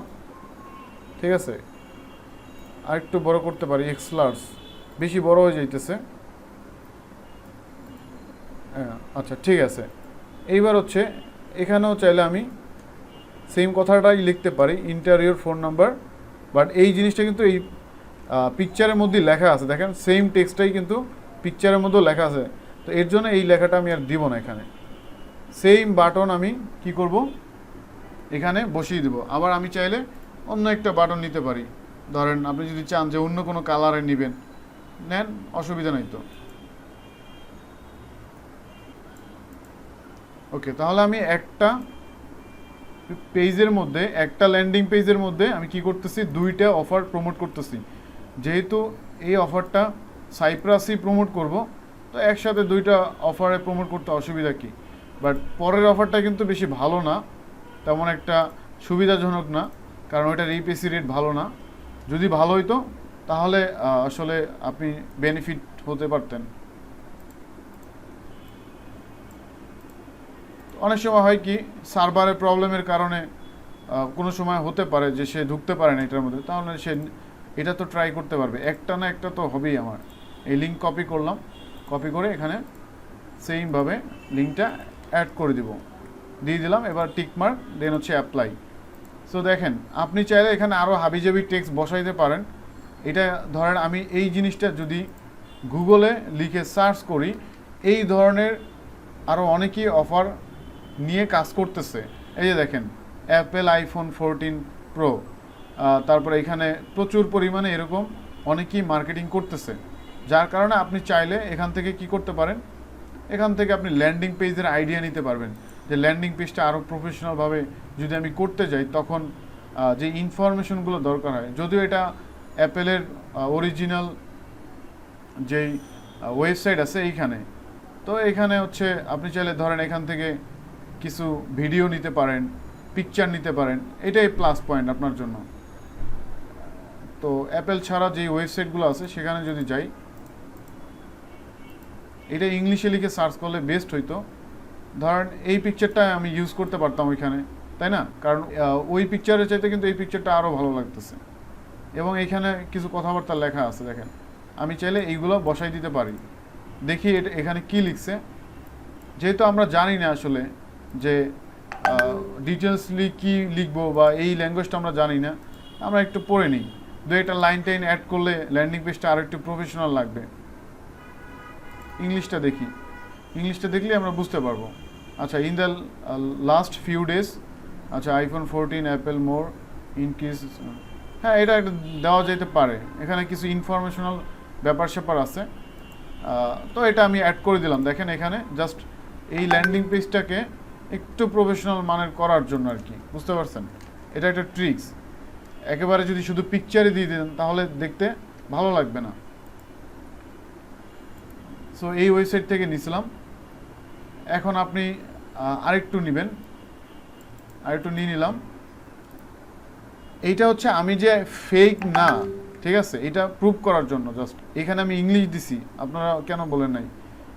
ঠিক আছে? আর একটু বড় করতে পারি, এক্সলার্স, বেশি বড় হয়ে যাইতেছে। হ্যাঁ, আচ্ছা ঠিক আছে। এইবার হচ্ছে এখানেও চাইলে আমি সেম কথাটাই লিখতে পারি, ইন্টারিয়র ফোন নাম্বার, বাট এই জিনিসটা কিন্তু এই পিকচারের মধ্যেই লেখা আছে, দেখেন সেম টেক্সটটাই কিন্তু পিকচারের মধ্যেও লেখা আছে। তো এর জন্য এই লেখাটা আমি আর দিব না এখানে। সেম বাটন আমি কি করব, এখানে বসিয়ে দেবো। আবার আমি চাইলে অন্য একটা বাটন নিতে পারি, ধরেন আপনি যদি চান যে অন্য কোনো কালারে নেবেন, নেন, অসুবিধা নেই তো। ওকে, তাহলে আমি একটা পেজের মধ্যে, একটা ল্যান্ডিং পেজের মধ্যে আমি কি করতেছি, দুইটা অফার প্রমোট করতেছি। যেহেতু এই অফারটা সাইপ্রাসই প্রমোট করব, তো একসাথে দুইটা অফারে প্রমোট করতে অসুবিধা কি। বাট পরের অফারটা কিন্তু বেশি ভালো না, তেমন একটা সুবিধাজনক না, কারণ ওইটার ইপিসি রেট ভালো না। যদি ভালো হইতো তাহলে আসলে আপনি বেনিফিট হতে পারতেন। অনেক সময় হয় কি, সার্ভারের প্রবলেমের কারণে কোনো সময় হতে পারে যে সে ঢুকতে পারে না এটার মধ্যে, তাহলে সে এটা তো ট্রাই করতে পারবে, একটা না একটা তো হবেই। আমার এই লিঙ্ক কপি করলাম, কপি করে এখানে সেইমভাবে লিঙ্কটা অ্যাড করে দিয়ে দিলাম। এবার টিকমার্ক, দেন হচ্ছে অ্যাপ্লাই। সো দেখেন, আপনি চাইলে এখানে আরও হাবিজাবি টেক্সট বসাইতে পারেন। এটা ধরেন আমি এই জিনিসটা যদি গুগলে লিখে সার্চ করি, এই ধরনের আরও অনেকেই অফার নিয়ে কাজ করতেছে। এই যে দেখেন, অ্যাপেল আইফোন 14 প্রো, তারপরে এখানে প্রচুর পরিমাণে এরকম অনেকেই মার্কেটিং করতেছে। যার কারণে আপনি চাইলে এখান থেকে কি করতে পারেন, এখান থেকে আপনি ল্যান্ডিং পেজের আইডিয়া নিতে পারবেন, যে ল্যান্ডিং পেজটা আরও প্রফেশনালভাবে যদি আমি করতে যাই, তখন যে ইনফরমেশনগুলো দরকার হয়, যদিও এটা অ্যাপেলের অরিজিনাল যেই ওয়েবসাইট আছে এইখানে, তো এখানে হচ্ছে আপনি চাইলে ধরেন এখান থেকে কিছু ভিডিও নিতে পারেন, পিকচার নিতে পারেন, এটাই প্লাস পয়েন্ট আপনার জন্য। তো অ্যাপেল ছাড়া যেই ওয়েবসাইটগুলো আছে সেখানে যদি যাই, এটা ইংলিশে লিখে সার্চ করলে বেস্ট হইতো। ধরেন এই পিকচারটা আমি ইউজ করতে পারতাম ওইখানে, তাই না? কারণ ওই পিকচারের চাইতে কিন্তু এই পিকচারটা আরও ভালো লাগতেছে, এবং এইখানে কিছু কথাবার্তা লেখা আছে, দেখেন। আমি চাইলে এইগুলো বসাই দিতে পারি। দেখি এটা এখানে কি লিখছে। যেহেতু আমরা জানি না আসলে যে ডিটেলসলি কি লিখবো, বা এই ল্যাঙ্গুয়েজটা আমরা জানি না, আমরা একটু পড়ে নিই। দু একটা লাইন টাইন অ্যাড করলে ল্যান্ডিং পেজটা আরও একটু প্রফেশনাল লাগবে। ইংলিশটা দেখি, ইংলিশটা দেখলে আমরা বুঝতে পারবো। আচ্ছা, in the last few days, আচ্ছা আইফোন 14 অ্যাপেল মোর ইনক্রিজ, হ্যাঁ এটা একটা দেওয়া যেতে পারে। এখানে কিছু ইনফরমেশনাল ব্যাপার স্যাপার আছে, তো এটা আমি অ্যাড করে দিলাম। দেখেন এখানে জাস্ট এই ল্যান্ডিং পেজটাকে একটু প্রফেশনাল মানের করার জন্য আর কি, বুঝতে পারছেন? এটা একটা ট্রিক্স। একেবারে যদি শুধু পিকচারে দিয়ে দেন তাহলে দেখতে ভালো লাগবে না। সো এই ওয়েবসাইট থেকে নিয়েছিলাম। এখন আপনি আরেকটু নেবেন, আরেকটু নিয়ে নিলাম। এইটা হচ্ছে আমি যে ফেক না, ঠিক আছে, এটা প্রুভ করার জন্য জাস্ট। এখানে আমি ইংলিশ দিছি, আপনারা কেন বলেন নাই?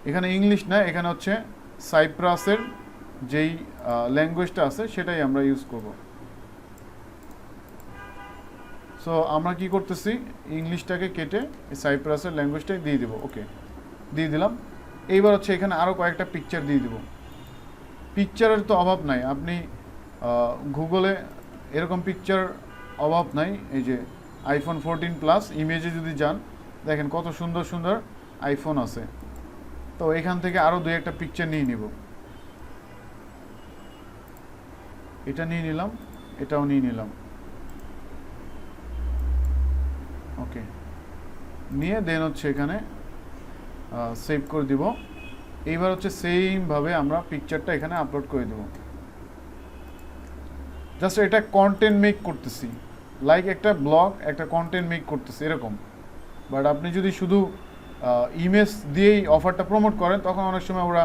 এখানে ইংলিশ না, এখানে হচ্ছে সাইপ্রাসের যেই ল্যাঙ্গুয়েজটা আছে সেটাই আমরা ইউজ করব। সো আমরা কি করতেছি, ইংলিশটাকে কেটে সাইপ্রাসের ল্যাঙ্গুয়েজটাই দিয়ে দেবো। ওকে, দিয়ে দিলাম। এইবার হচ্ছে এখানে আরও কয়েকটা পিকচার দিয়ে দেবো। পিকচারের তো অভাব নাই, আপনি গুগলে এরকম পিকচার অভাব নাই। এই যে আইফোন 14 প্লাস ইমেজে যদি যান, দেখেন কত সুন্দর সুন্দর আইফোন আছে। তো এখান থেকে আরও দুই একটা পিকচার নিয়ে নিব। এটা নিয়ে নিলাম, এটাও নিয়ে নিলাম। ওকে, নিয়ে দেন হচ্ছে এখানে সেভ করে দিব। এইবার হচ্ছে সেইমভাবে আমরা পিকচারটা এখানে আপলোড করে দেব। জাস্ট এটা কন্টেন্ট মেক করতেছি, লাইক একটা ব্লগ, একটা কন্টেন্ট মেক করতেছি এরকম। বাট আপনি যদি শুধু ইমেজ দিয়েই অফারটা প্রমোট করেন, তখন অনেক সময় ওরা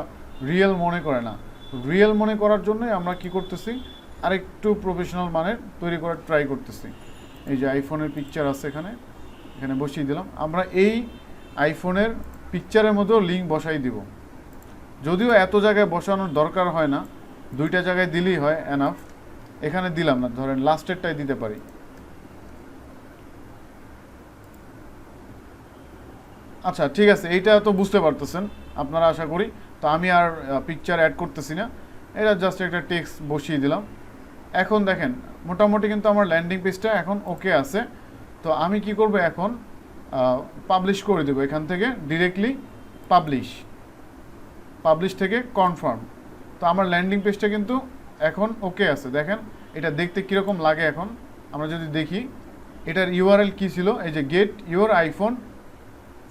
রিয়েল মনে করে না। রিয়েল মনে করার জন্যই আমরা কি করতেছি, আরেকটু প্রফেশনাল মানের তৈরি করার ট্রাই করতেছি। এই যে আইফোনের পিকচার আছে এখানে, এখানে বসিয়ে দিলাম। আমরা এই আইফোনের পিকচারের মধ্যেও লিঙ্ক বসাই দিব। যদিও এত জায়গায় বসানোর দরকার হয় না, দুইটা জায়গায় দিলেই হয় এনাফ। এখানে দিলাম না, ধরেন লাস্টেরটাই দিতে পারি। আচ্ছা ঠিক আছে, এইটা তো বুঝতে পারতেছেন আপনারা আশা করি। তো আমি আর পিকচার অ্যাড করতেছি না, এটা জাস্ট একটা টেক্সট বসিয়ে দিলাম। এখন দেখেন মোটামুটি কিন্তু আমার ল্যান্ডিং পেজটা এখন ওকে আছে। তো আমি কি করব, এখন পাবলিশ করে দেবো এখান থেকে ডিরেক্টলি। পাবলিশ থেকে কনফার্ম। তো আমার ল্যান্ডিং পেজটা কিন্তু এখন ওকে আছে। দেখেন এটা দেখতে কীরকম লাগে। এখন আমরা যদি দেখি এটার ইউআরএল কী ছিল, এই যে গেট ইউর আইফোন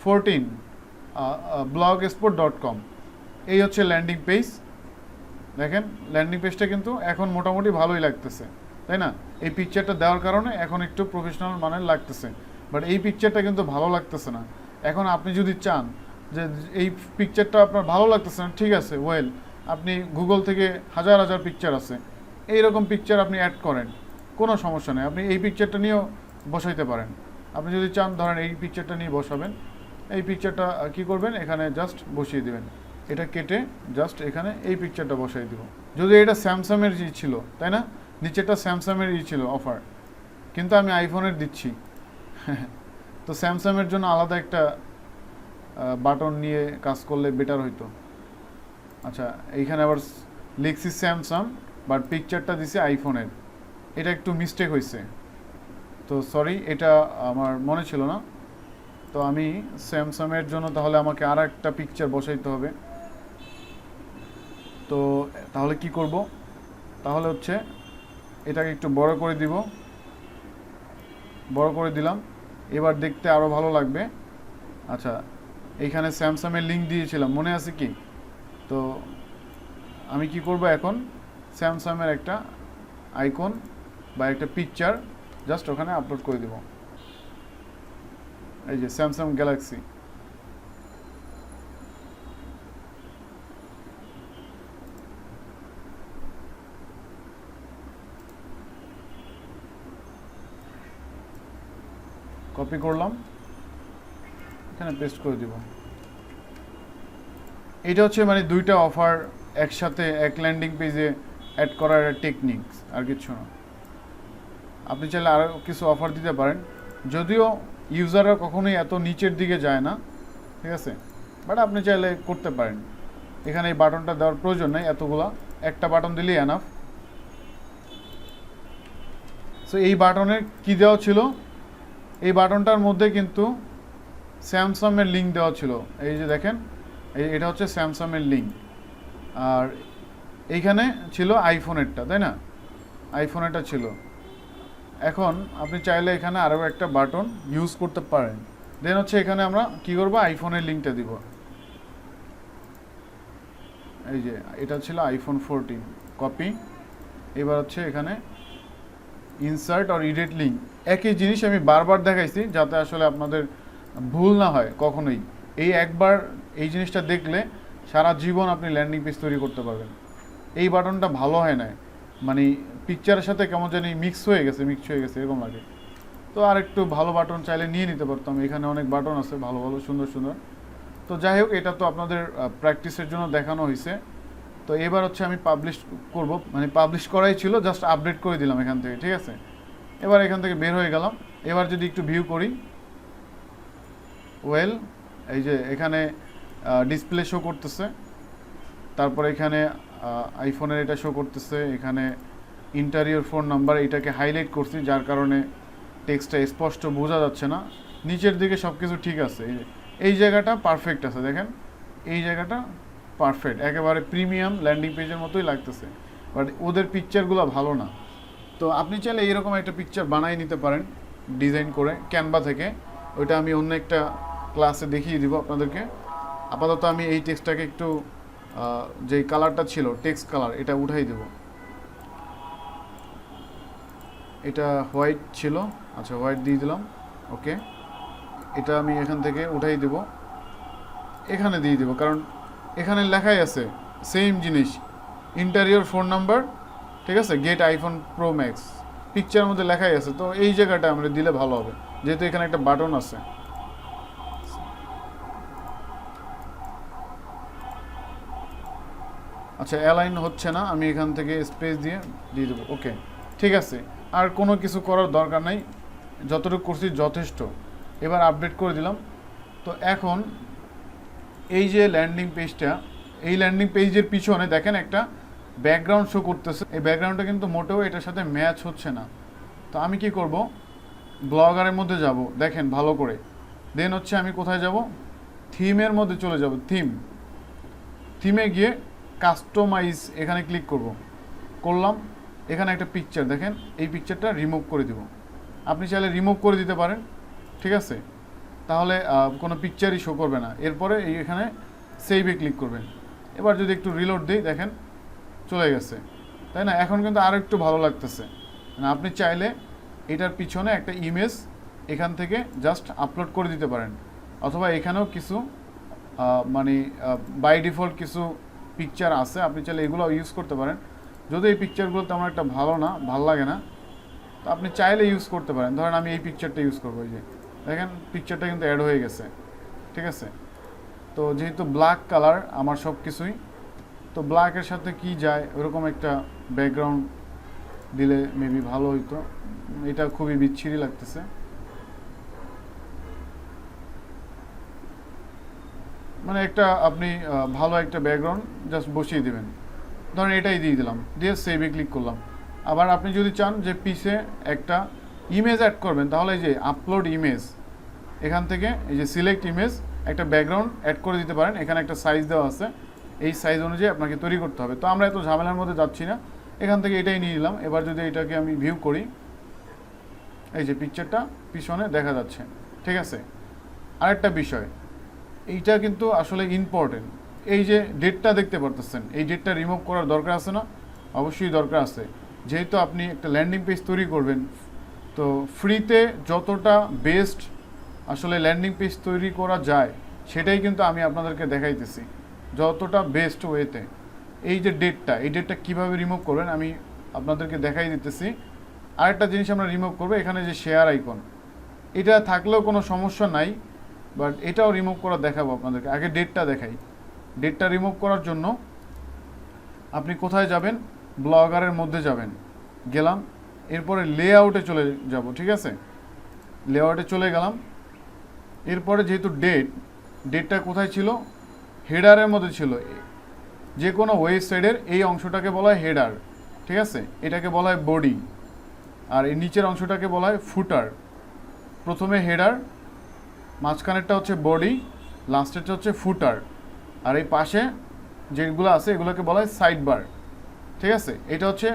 14 blogspot.com, এই হচ্ছে ল্যান্ডিং পেজ। দেখেন ল্যান্ডিং পেজটা কিন্তু এখন মোটামুটি ভালোই লাগতেছে, তাই না? এই পিকচারটা দেওয়ার কারণে এখন একটু প্রফেশনাল মানের লাগতেছে, বাট এই পিকচারটা কিন্তু ভালো লাগতেছে না। এখন আপনি যদি চান যে এই পিকচারটা আপনার ভালো লাগতেছে না, ঠিক আছে, ওয়েল, আপনি গুগল থেকে হাজার হাজার পিকচার আছে, এইরকম পিকচার আপনি অ্যাড করেন, কোনো সমস্যা নেই। আপনি এই পিকচারটা নিয়েও বসাইতে পারেন। আপনি যদি চান ধরেন এই পিকচারটা নিয়ে বসাবেন, এই পিকচারটা কি করবেন, এখানে জাস্ট বসিয়ে দেবেন, এটা কেটে জাস্ট এখানে এই পিকচারটা বসাই দিব। যদি এটা স্যামসাংয়ের ছিল, তাই না, নিচেটা স্যামসাংয়ের ছিল অফার, কিন্তু আমি আইফোনের দিচ্ছি। তো স্যামসাংয়ের জন্য আলাদা একটা বাটন নিয়ে কাজ করলে বেটার হইতো। আচ্ছা, এইখানে আবার লিখছি স্যামসাং, বাট পিকচারটা দিছি আইফোনের, এটা একটু মিস্টেক হয়েছে। তো সরি, এটা আমার মনে ছিল না। তো আমি স্যামসাংয়ের জন্য তাহলে আমাকে আর একটা পিকচার বসাইতে হবে। তো তাহলে কি করব, তাহলে হচ্ছে এটাকে একটু বড় করে দিব, বড় করে দিলাম, এবার দেখতে আরও ভালো লাগবে। আচ্ছা, এইখানে স্যামসাংয়ের লিঙ্ক দিয়েছিলাম, মনে আছে কি? তো আমি কি করব, এখন স্যামসাংয়ের একটা আইকন বা একটা পিকচার জাস্ট ওখানে আপলোড করে দেব। এই যে স্যামসাং গ্যালাক্সি, কপি করলাম, এখানে পেস্ট করে দিব। এটা হচ্ছে মানে দুইটা অফার একসাথে এক ল্যান্ডিং পেজে অ্যাড করার টেকনিক্স, আর কিছু না। আপনি চাইলে আরও কিছু অফার দিতে পারেন, যদিও ইউজাররা কখনোই এত নিচের দিকে যায় না, ঠিক আছে, বাট আপনি চাইলে করতে পারেন। এখানে এই বাটনটা দেওয়ার প্রয়োজন নেই, এতগুলা, একটা বাটন দিলেই এনাফ। সো এই বাটনের কি দেওয়া ছিল, এই বাটনটার মধ্যে কিন্তু স্যামসাংয়ের লিঙ্ক দেওয়া ছিল। এই যে দেখেন, এটা হচ্ছে স্যামসাংয়ের লিঙ্ক, আর এইখানে ছিল আইফোনেরটা, তাই না, আইফোনেরটা ছিল। এখন আপনি চাইলে এখানে আরও একটা বাটন ইউজ করতে পারেন। দেন হচ্ছে এখানে আমরা কি করব, আইফোনের লিঙ্কটা দিব। এই যে এটা ছিল আইফোন 14, কপি। এবার হচ্ছে এখানে ইনসার্ট আর এডিট লিঙ্ক, একই জিনিস আমি বারবার দেখাইছি যাতে আসলে আপনাদের ভুল না হয় কখনোই। এই একবার এই জিনিসটা দেখলে সারা জীবন আপনি ল্যান্ডিং পেজ তৈরি করতে পারবেন। এই বাটনটা ভালো হয় না, মানে পিকচারের সাথে কেমন জানি মিক্স হয়ে গেছে এরকম লাগে। তো আর একটু ভালো বাটন চাইলে নিয়ে নিতে পারতাম, এখানে অনেক বাটন আছে ভালো ভালো সুন্দর সুন্দর। তো যাই হোক, এটা তো আপনাদের প্র্যাকটিসের জন্য দেখানো হয়েছে। তো এবার হচ্ছে আমি পাবলিশ করব, মানে পাবলিশ করাই ছিল, জাস্ট আপডেট করে দিলাম এখান থেকে, ঠিক আছে। এবার এখান থেকে বের হয়ে গেলাম। এবার যদি একটু ভিউ করি, ওয়েল, এই যে এখানে ডিসপ্লে শো করতেছে, তারপর এখানে আইফোনের এটা শো করতেছে, এখানে ইন্টারিয়র ফোন নাম্বার, এটাকে হাইলাইট করছি যার কারণে টেক্সটটা স্পষ্ট বোঝা যাচ্ছে না। নিচের দিকে সব কিছু ঠিক আছে, এই জায়গাটা পারফেক্ট আছে, দেখেন এই জায়গাটা পারফেক্ট, একেবারে প্রিমিয়াম ল্যান্ডিং পেজের মতোই লাগতেছে, বাট ওদের পিকচারগুলো ভালো না। তো আপনি চাইলে এইরকম একটা পিকচার বানিয়ে নিতে পারেন ডিজাইন করে ক্যানভা থেকে, ওইটা আমি অন্য একটা ক্লাসে দেখিয়ে দিব আপনাদেরকে। আপাতত আমি এই টেক্সটটাকে একটু যেই কালারটা ছিল টেক্সট কালার, এটা উঠাই দেব। এটা হোয়াইট ছিল, আচ্ছা হোয়াইট দিয়ে দিলাম, ওকে। এটা আমি এখান থেকে উঠাই দেব, এখানে দিয়ে দেব, কারণ এখানে লেখাই আছে সেম জিনিস, ইন্টারিয়র ফোন নাম্বার, ঠিক আছে, গেট আইফোন প্রো ম্যাক্স, পিকচারের মধ্যে লেখাই আছে। তো এই জায়গাটা আমরা দিলে ভালো হবে, যেহেতু এখানে একটা বাটন আছে। আচ্ছা, অ্যালাইন হচ্ছে না, আমি এখান থেকে স্পেস দিয়ে দেবো, ওকে, ঠিক আছে। আর কোনো কিছু করার দরকার নাই, যতটুকু করছি যথেষ্ট। এবার আপডেট করে দিলাম। তো এখন এই যে ল্যান্ডিং পেজটা, এই ল্যান্ডিং পেজের পিছনে দেখেন একটা ব্যাকগ্রাউন্ড শো করতেছে, এই ব্যাকগ্রাউন্ডটা কিন্তু মোটেও এটার সাথে ম্যাচ হচ্ছে না। তো আমি কি করব, ব্লগারের মধ্যে যাব, দেখেন ভালো করে, দেন হচ্ছে আমি কোথায় যাব, থিমের মধ্যে চলে যাব, থিমে গিয়ে কাস্টমাইজ এখানে ক্লিক করলাম। এখানে একটা পিকচার দেখেন, এই পিকচারটা রিমুভ করে দিব। আপনি চাইলে রিমুভ করে দিতে পারেন, ঠিক আছে, তাহলে কোনো পিকচারই শো করবে না। এরপরে এখানে সেভে ক্লিক করবেন। এবার যদি একটু রিলোড দিই, দেখেন চলে গেছে, তাই না? এখন কিন্তু আরও একটু ভালো লাগতেছে। মানে আপনি চাইলে এটার পিছনে একটা ইমেজ এখান থেকে জাস্ট আপলোড করে দিতে পারেন, অথবা এখানেও কিছু মানে বাই ডিফল্ট কিছু পিকচার আছে, আপনি চাইলে এগুলো ইউজ করতে পারেন। যদি এই পিকচারগুলো তেমন একটা ভালো লাগে না, তো আপনি চাইলে ইউজ করতে পারেন। ধরেন আমি এই পিকচারটা ইউজ করবো, এই যে দেখেন পিকচারটা কিন্তু অ্যাড হয়ে গেছে, ঠিক আছে। তো যেহেতু ব্ল্যাক কালার আমার সব কিছুই, তো ব্ল্যাকের সাথে কি যায় ওরকম একটা ব্যাকগ্রাউন্ড দিলে মেবি ভালো হইতো। এটা খুবই বিচ্ছিরি লাগতেছে। মানে একটা আপনি ভালো একটা ব্যাকগ্রাউন্ড জাস্ট বসিয়ে দেবেন, ধরেন এটাই দিয়ে দিলাম, দিয়ে সেভে ক্লিক করলাম। আবার আপনি যদি চান যে পিছে একটা ইমেজ অ্যাড করবেন, তাহলে এই যে আপলোড ইমেজ, এখান থেকে এই যে সিলেক্ট ইমেজ, একটা ব্যাকগ্রাউন্ড অ্যাড করে দিতে পারেন। এখানে একটা সাইজ দেওয়া আছে, এই সাইজ অনুযায়ী আপনাকে তৈরি করতে হবে। তো আমরা এত ঝামেলার মধ্যে যাচ্ছি না, এখান থেকে এটাই নিয়ে নিলাম। এবার যদি এটাকে আমি ভিউ করি, এই যে পিকচারটা পিছনে দেখা যাচ্ছে, ঠিক আছে। আরেকটা বিষয়, এইটা কিন্তু আসলে ইম্পর্টেন্ট, এই যে ডেটটা দেখতে পারতেছেন, এই ডেটটা রিমুভ করার দরকার আছে না? অবশ্যই দরকার আছে। যেহেতু আপনি একটা ল্যান্ডিং পেজ তৈরি করবেন, তো ফ্রিতে যতটা বেস্ট আসলে ল্যান্ডিং পেজ তৈরি করা যায় সেটাই কিন্তু আমি আপনাদেরকে দেখাইতেছি, যতটা বেস্ট ওয়েতে। এই যে ডেটটা, এই ডেটটা কীভাবে রিমুভ করবেন আমি আপনাদেরকে দেখাই দিতেছি। আরেকটা জিনিস আমরা রিমুভ করবো, এখানে যে শেয়ার আইকন, এটা থাকলেও কোনো সমস্যা নাই, বাট এটাও রিমুভ করা দেখাবো আপনাদেরকে। আগে ডেটটা দেখাই। ডেটটা রিমুভ করার জন্য আপনি কোথায় যাবেন, ব্লগারের মধ্যে যাবেন, গেলাম, এরপরে লেআউটে চলে যাব, ঠিক আছে। লেআউটে চলে গেলাম। এরপরে যেহেতু ডেটটা কোথায় ছিল, হেডারের মধ্যে ছিল। যে কোনো ওয়েবসাইটের এই অংশটাকে বলা হয় হেডার, ঠিক আছে। এটাকে বলা হয় বডি, আর এই নিচের অংশটাকে বলা হয় ফুটার। প্রথমে হেডার, মাঝখানেরটা হচ্ছে বডি, লাস্টেরটা হচ্ছে ফুটার, আর এই পাশে যেগুলো আছে এগুলোকে বলা হয় সাইড বার, ঠিক আছে। এটা হচ্ছে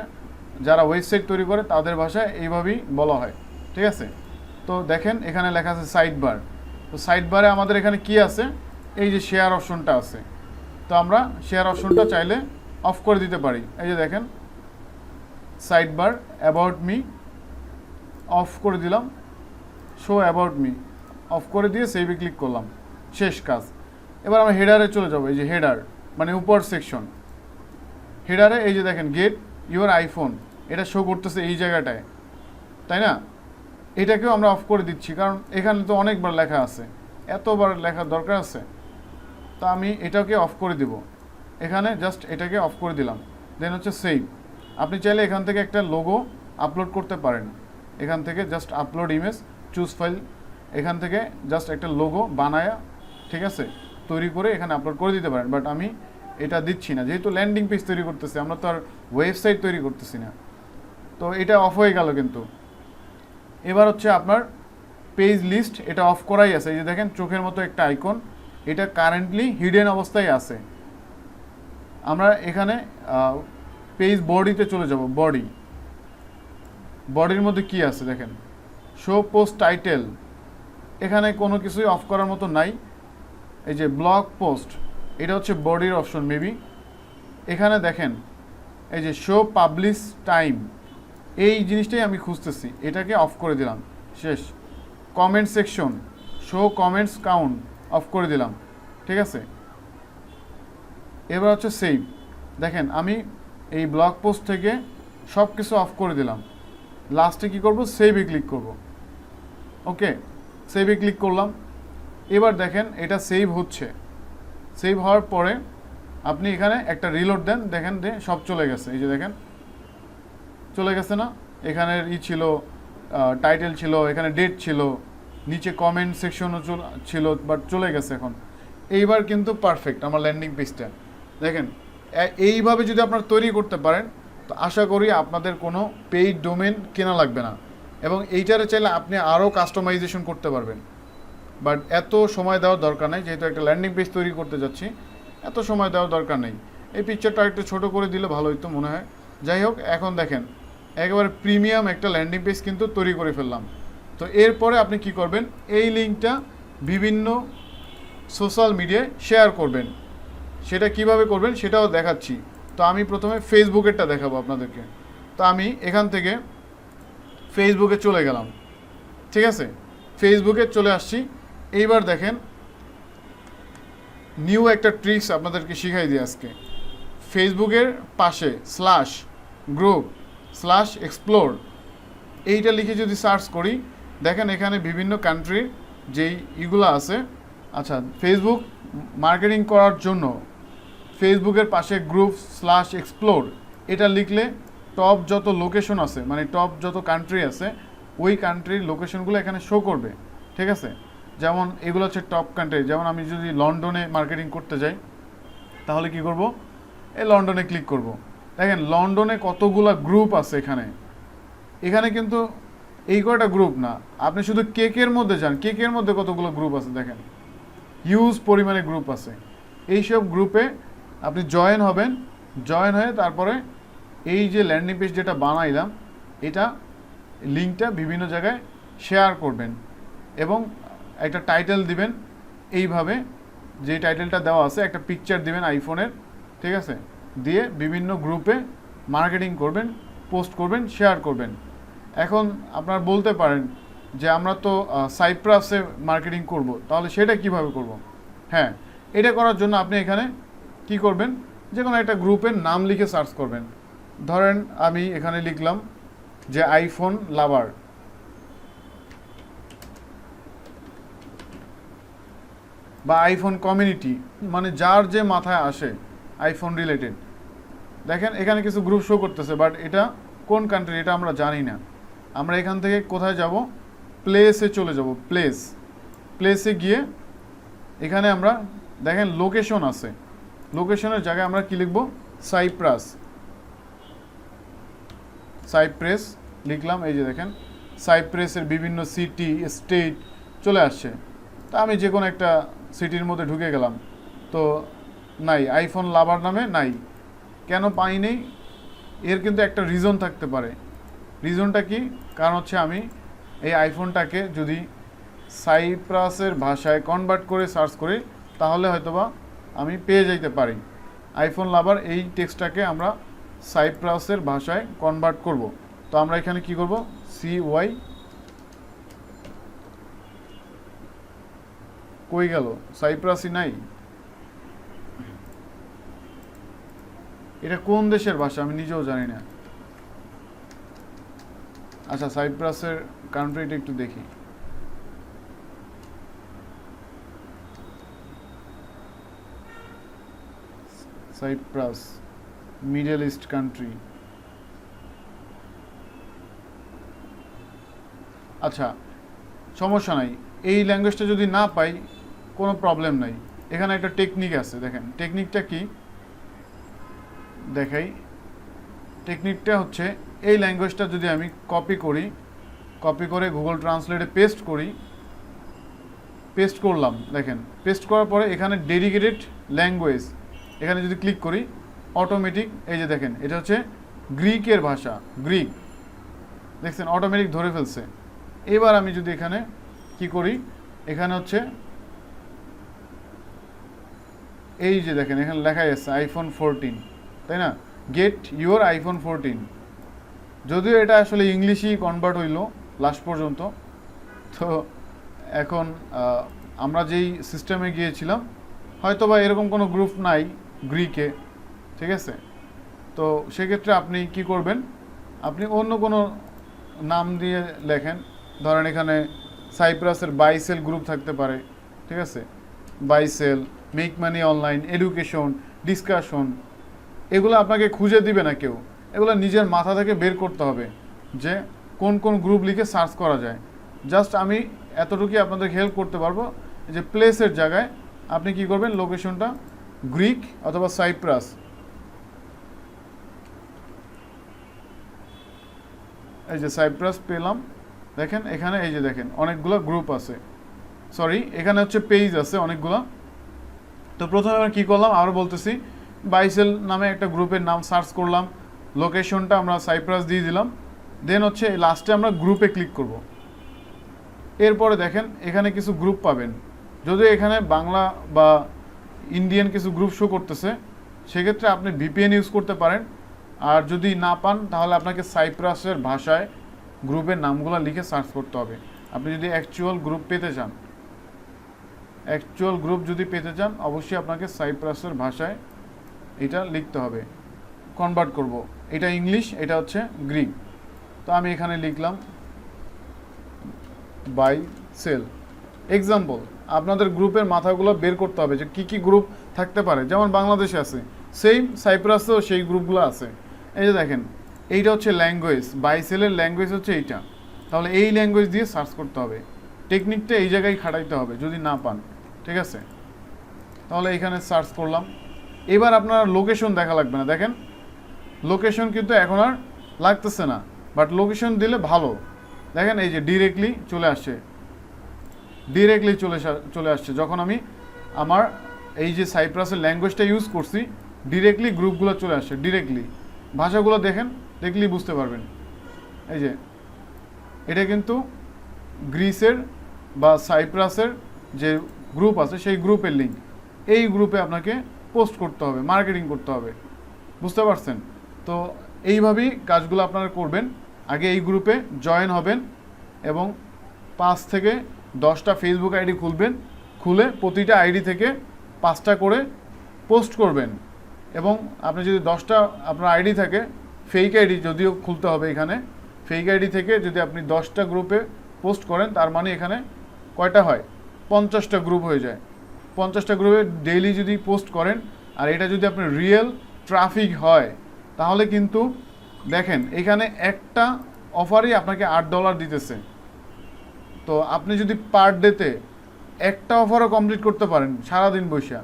যারা ওয়েবসাইট তৈরি করে তাদের ভাষায় এইভাবেই বলা হয়, ঠিক আছে। তো দেখেন এখানে লেখা আছে সাইড বার। তো সাইড বারে আমাদের এখানে কি আছে, এই যে শেয়ার অপশনটা আছে। তো আমরা শেয়ার অপশনটা চাইলে অফ করে দিতে পারি। এই যে দেখেন side bar, about me of করে দিলাম, শো অ্যাবাউট মি অফ করে দিয়ে সেভে ক্লিক করলাম, শেষ কাজ। এবার আমরা হেডারে চলে যাব। এই যে হেডার মানে উপর সেকশন, হেডারে এই যে দেখেন গেট ইউর আইফোন, এটা শো করতেছে এই জায়গাটায়, তাই না? এটাকেও আমরা অফ করে দিচ্ছি, কারণ এখানে তো অনেকবার লেখা আছে, এতবার লেখার দরকার আছে। তো আমি এটাকে অফ করে দিব, এখানে জাস্ট এটাকে অফ করে দিলাম। দেন হচ্ছে সেভ। আপনি চাইলে এখান থেকে একটা লোগো আপলোড করতে পারেন, এখান থেকে just upload image, choose file, এখান থেকে জাস্ট একটা লোগো বানায়া, ঠিক আছে, তৈরি করে এখানে আপলোড করে দিতে পারেন। বাট আমি এটা দিচ্ছি না, যেহেতু ল্যান্ডিং পেজ তৈরি করতেছি, আমরা তো আর ওয়েবসাইট তৈরি করতেছি না। তো এটা অফ হয়ে গেল। কিন্তু এবার হচ্ছে আপনার পেজ লিস্ট, এটা অফ করাই আছে। এই যে দেখেন চোখের মতো একটা আইকন, এটা কারেন্টলি হিডেন অবস্থায় আছে। আমরা এখানে পেজ বডিতে চলে যাব। বডির মধ্যে কি আছে দেখেন, শো পোস্ট টাইটেল, এখানে কোনো কিছুই অফ করার মতো নাই। এই যে ব্লগ পোস্ট, এটা হচ্ছে বডির অপশন মেবি। এখানে দেখেন এই যে শো পাবলিশ টাইম, এই জিনিসটাই আমি খুঁজতেছি, এটাকে অফ করে দিলাম, শেষ। Comment section, show comments count, of করে দিলাম, ঠিক আছে। এবার হচ্ছে সেভ। দেখেন আমি এই ব্লগ পোস্ট থেকে সব কিছু অফ করে দিলাম। লাস্টে কি করব, সেভে ক্লিক করব। ওকে, সেভে ক্লিক করলাম। এবার দেখেন এটা সেভ হচ্ছে। সেভ হওয়ার পরে আপনি এখানে একটা রিলোড দেন, দেখেন যে সব চলে গেছে। এই যে দেখেন চলে গেছে না, এখানের ছিল টাইটেল ছিল, এখানে ডেট ছিল, নিচে কমেন্ট সেকশনও ছিল, বাট চলে গেছে এখন। এইবার কিন্তু পারফেক্ট আমার ল্যান্ডিং পেজটা। দেখেন এইভাবে যদি আপনারা তৈরি করতে পারেন তো আশা করি আপনাদের কোনো পেইড ডোমেন কেনা লাগবে না, এবং এইটারে চাইলে আপনি আরও কাস্টমাইজেশন করতে পারবেন। বাট এত সময় দেওয়ার দরকার নেই, যেহেতু একটা ল্যান্ডিং পেজ তৈরি করতে যাচ্ছি, এত সময় দেওয়ার দরকার নেই। এই পিকচারটা একটু ছোটো করে দিলে ভালো হতো মনে হয়। যাই হোক, এখন দেখেন একেবারে প্রিমিয়াম একটা ল্যান্ডিং পেজ কিন্তু তৈরি করে ফেললাম। তো এরপরে আপনি কি করবেন, এই লিঙ্কটা বিভিন্ন সোশ্যাল মিডিয়ায় শেয়ার করবেন। সেটা কিভাবে করবেন সেটাও দেখাচ্ছি। তো আমি প্রথমে ফেসবুকেরটা দেখাবো আপনাদেরকে। তো আমি এখান থেকে ফেসবুকে চলে গেলাম, ঠিক আছে, ফেসবুকে চলে আসছি। এইবার দেখেন নিউ একটা ট্রিক্স আপনাদেরকে শিখাই দিই আজকে। ফেসবুকের পাশে /গ্রুপ/এক্সপ্লোর এইটা লিখে যদি সার্চ করি, দেখেন এখানে বিভিন্ন কান্ট্রির যেই ইগুলো আছে। আচ্ছা, ফেসবুক মার্কেটিং করার জন্য ফেসবুকের পাশে /গ্রুপ/এক্সপ্লোর এটা লিখলে টপ যত লোকেশন আছে, মানে টপ যত কান্ট্রি আছে, ওই কান্ট্রির লোকেশনগুলো এখানে শো করবে, ঠিক আছে। যেমন এগুলো হচ্ছে টপ কান্ট্রি। যেমন আমি যদি লন্ডনে মার্কেটিং করতে যাই, তাহলে কি করব, এই লন্ডনে ক্লিক করব। দেখেন লন্ডনে কতগুলো গ্রুপ আছে এখানে। এখানে কিন্তু এই কয়টা গ্রুপ না, আপনি শুধু কেকের মধ্যে যান, কেকের মধ্যে কতগুলো গ্রুপ আছে দেখেন, হিউজ পরিমাণে গ্রুপ আছে। এইসব গ্রুপে আপনি জয়েন হবেন, জয়েন হয়ে তারপরে এই যে ল্যান্ডিং পেজ যেটা বানাইলাম, এটা লিঙ্কটা বিভিন্ন জায়গায় শেয়ার করবেন এবং একটা টাইটেল দিবেন। এইভাবে যে টাইটেলটা দেওয়া আছে, একটা পিকচার দিবেন আইফোনের, ঠিক আছে, দিয়ে বিভিন্ন গ্রুপে মার্কেটিং করবেন, পোস্ট করবেন, শেয়ার করবেন। এখন আপনারা বলতে পারেন যে আমরা তো সাইপ্রাসে মার্কেটিং করব, তাহলে সেটা কিভাবে করব? হ্যাঁ, এটা করার জন্য আপনি এখানে কি করবেন, যে কোনো একটা গ্রুপের নাম লিখে সার্চ করবেন। ধরেন আমি এখানে লিখলাম যে আইফোন লাভার, বা আইফোন কমিউনিটি, মানে যার যে মাথায় আসে আইফোন রিলেটেড। দেখেন এখানে কিছু গ্রুপ শো করতেছে, বাট এটা কোন কান্ট্রি এটা আমরা জানি না। আমরা এখান থেকে কোথায় যাব, প্লেসে চলে যাব। প্লেসে গিয়ে এখানে আমরা দেখেন লোকেশন আছে, লোকেশনের জায়গায় আমরা কি লিখব, সাইপ্রেস লিখলাম। এই যে দেখেন সাইপ্রেসের বিভিন্ন সিটি স্টেট চলে আসছে। তা আমি যে কোনো একটা সিটির মধ্যে ঢুকে গেলাম, তো নাই, আইফোন লাভার নামে নাই। কেন পাই নেই, এর কিন্তু একটা রিজন থাকতে পারে। রিজনটা কি? কারণ হচ্ছে আমি এই আইফোনটাকে যদি সাইপ্রাসের ভাষায় কনভার্ট করে সার্চ করি, তাহলে হয়তোবা আমি পেয়ে যাইতে পারি। আইফোন লাভার এই টেক্সটটাকে আমরা সাইপ্রাসের ভাষায় কনভার্ট করব। তো আমরা এখানে কি করব, CY কই গেল, সাইপ্রাসই নাই। এটা কোন দেশের ভাষা আমি নিজেও জানি না। আচ্ছা, সাইপ্রাসের কান্ট্রিটা একটু দেখি। Cyprus middle east country. আচ্ছা, সমস্যা নাই, এই ল্যাঙ্গুয়েজটা যদি না পাই কোনো প্রবলেম নাই। এখানে একটা টেকনিক আছে, দেখেন টেকনিকটা কি দেখাই। টেকনিকটা হচ্ছে এই ল্যাঙ্গুয়েজটা যদি আমি কপি করে গুগল ট্রান্সলেটে পেস্ট করলাম। দেখেন পেস্ট করার পরে এখানে ডেডিকেটেড ল্যাঙ্গুয়েজ, এখানে যদি ক্লিক করি অটোমেটিক, এই যে দেখেন এটা হচ্ছে গ্রিকের ভাষা, গ্রিক, দেখছেন অটোমেটিক ধরে ফেলছে। এবার আমি যদি এখানে কি করি, এখানে হচ্ছে এই যে দেখেন এখানে লেখাই আছে আইফোন 14, তাই না, গেট ইউর আইফোন 14। যদিও এটা আসলে ইংলিশই কনভার্ট হইল লাস্ট পর্যন্ত। তো এখন আমরা যেই সিস্টেমে গিয়েছিলাম, হয়তো বা এরকম কোনো গ্রুপ নাই গ্রিকে, ঠিক আছে। তো সেক্ষেত্রে আপনি কি করবেন, আপনি অন্য কোনো নাম দিয়ে লেখেন। ধরেন এখানে সাইপ্রাসের বাইসেল গ্রুপ থাকতে পারে, ঠিক আছে, বাইসেল, make money online, education, discussion, এগুলো আপনাকে খুঁজে দিবে না কেউ। এগুলো নিজের মাথা থেকে বের করতে হবে যে কোন কোন গ্রুপ লিখে সার্চ করা যায়। জাস্ট আমি এতটুকুই আপনাদের হেল্প করতে পারবো যে প্লেসের জায়গায় আপনি কি করবেন, লোকেশনটা গ্রিক অথবা সাইপ্রাস এই যে সাইপ্রাস পেলাম, দেখেন এখানে এই যে দেখেন অনেকগুলো গ্রুপ আছে, সরি এখানে হচ্ছে পেজ আছে অনেকগুলো। তো প্রথমে আমরা কী করলাম আরও বলতেছি, বাইসেল নামে একটা গ্রুপের নাম সার্চ করলাম, লোকেশনটা আমরা সাইপ্রাস দিয়ে দিলাম, দেন হচ্ছে লাস্টে আমরা গ্রুপে ক্লিক করব। এরপরে দেখেন এখানে কিছু গ্রুপ পাবেন, যদিও এখানে বাংলা বা ইন্ডিয়ান কিছু গ্রুপ শো করতেছে, সেক্ষেত্রে আপনি ভিপিএন ইউজ করতে পারেন। আর যদি না পান তাহলে আপনাকে সাইপ্রাসের ভাষায় গ্রুপের নামগুলো লিখে সার্চ করতে হবে। আপনি যদি অ্যাকচুয়াল গ্রুপ পেতে চান, অবশ্যই আপনাকে সাইপ্রাসের ভাষায় এটা লিখতে হবে। কনভার্ট করব, এটা ইংলিশ, এটা হচ্ছে গ্রিক। তো আমি এখানে লিখলাম বাইসেল। এক্সাম্পল, আপনাদের গ্রুপের মাথাগুলো বের করতে হবে যে কি কি গ্রুপ থাকতে পারে। যেমন বাংলাদেশে আছে, সেম সাইপ্রাসেও সেই গ্রুপগুলো আছে। এই যে দেখেন এইটা হচ্ছে ল্যাঙ্গুয়েজ, বাইসেলের ল্যাঙ্গুয়েজ হচ্ছে এইটা, তাহলে এই ল্যাঙ্গুয়েজ দিয়ে সার্চ করতে হবে। টেকনিকটা এই জায়গায় খাটাইতে হবে যদি না পান, ঠিক আছে। তাহলে এখানে সার্চ করলাম। এবার আপনার লোকেশন দেখা লাগবে না, দেখেন লোকেশন কিন্তু এখন আর লাগতেছে না, বাট লোকেশন দিলে ভালো। দেখেন এই যে ডিরেক্টলি চলে আসছে যখন আমি আমার এই যে সাইপ্রাসের ল্যাঙ্গুয়েজটা ইউজ করছি, ডিরেক্টলি গ্রুপগুলো চলে আসছে। ডিরেক্টলি ভাষাগুলো দেখলেই বুঝতে পারবেন। এই যে এটা কিন্তু গ্রিসের বা সাইপ্রাসের যে গ্রুপ আছে সেই গ্রুপের লিঙ্ক। এই গ্রুপে আপনাকে পোস্ট করতে হবে, মার্কেটিং করতে হবে, বুঝতে পারছেন? তো এইভাবেই কাজগুলো আপনারা করবেন। আগে এই গ্রুপে জয়েন হবেন এবং 5 থেকে 10টা ফেসবুক আইডি খুলে প্রতিটা আইডি থেকে 5টা করে পোস্ট করবেন। এবং আপনি যদি 10টা আপনার আইডি থাকে, ফেক আইডি যদিও খুলতে হবে এখানে, ফেক আইডি থেকে যদি আপনি 10টা গ্রুপে পোস্ট করেন, তার মানে এখানে কয়টা হয়, 50টা গ্রুপ হয়ে যায়। 50টা গ্রুপে ডেইলি যদি পোস্ট করেন, আর এটা যদি আপনার রিয়েল ট্রাফিক হয়, তাহলে কিন্তু দেখেন এখানে একটা অফারই আপনাকে $8 দিতেছে। তো আপনি যদি পার ডেতে একটা অফারও কমপ্লিট করতে পারেন সারাদিন বসে,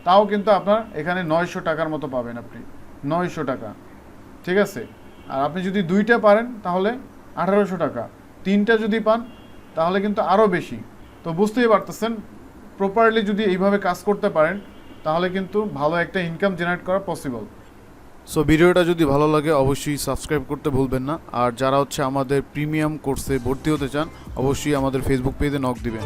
তাও কিন্তু আপনার এখানে 900 টাকার মতো পাবেন আপনি, 900 টাকা, ঠিক আছে। আর আপনি যদি 2টা পারেন তাহলে 1800 টাকা, 3টা যদি পান তাহলে কিন্তু আরও বেশি। তো বুঝতেই পারতেছেন, প্রপারলি যদি এইভাবে কাজ করতে পারেন তাহলে কিন্তু ভালো একটা ইনকাম জেনারেট করা পসিবল। সো ভিডিওটা যদি ভালো লাগে অবশ্যই সাবস্ক্রাইব করতে ভুলবেন না। আর যারা হচ্ছে আমাদের প্রিমিয়াম কোর্সে ভর্তি হতে চান, অবশ্যই আমাদের ফেসবুক পেজে নক দিবেন।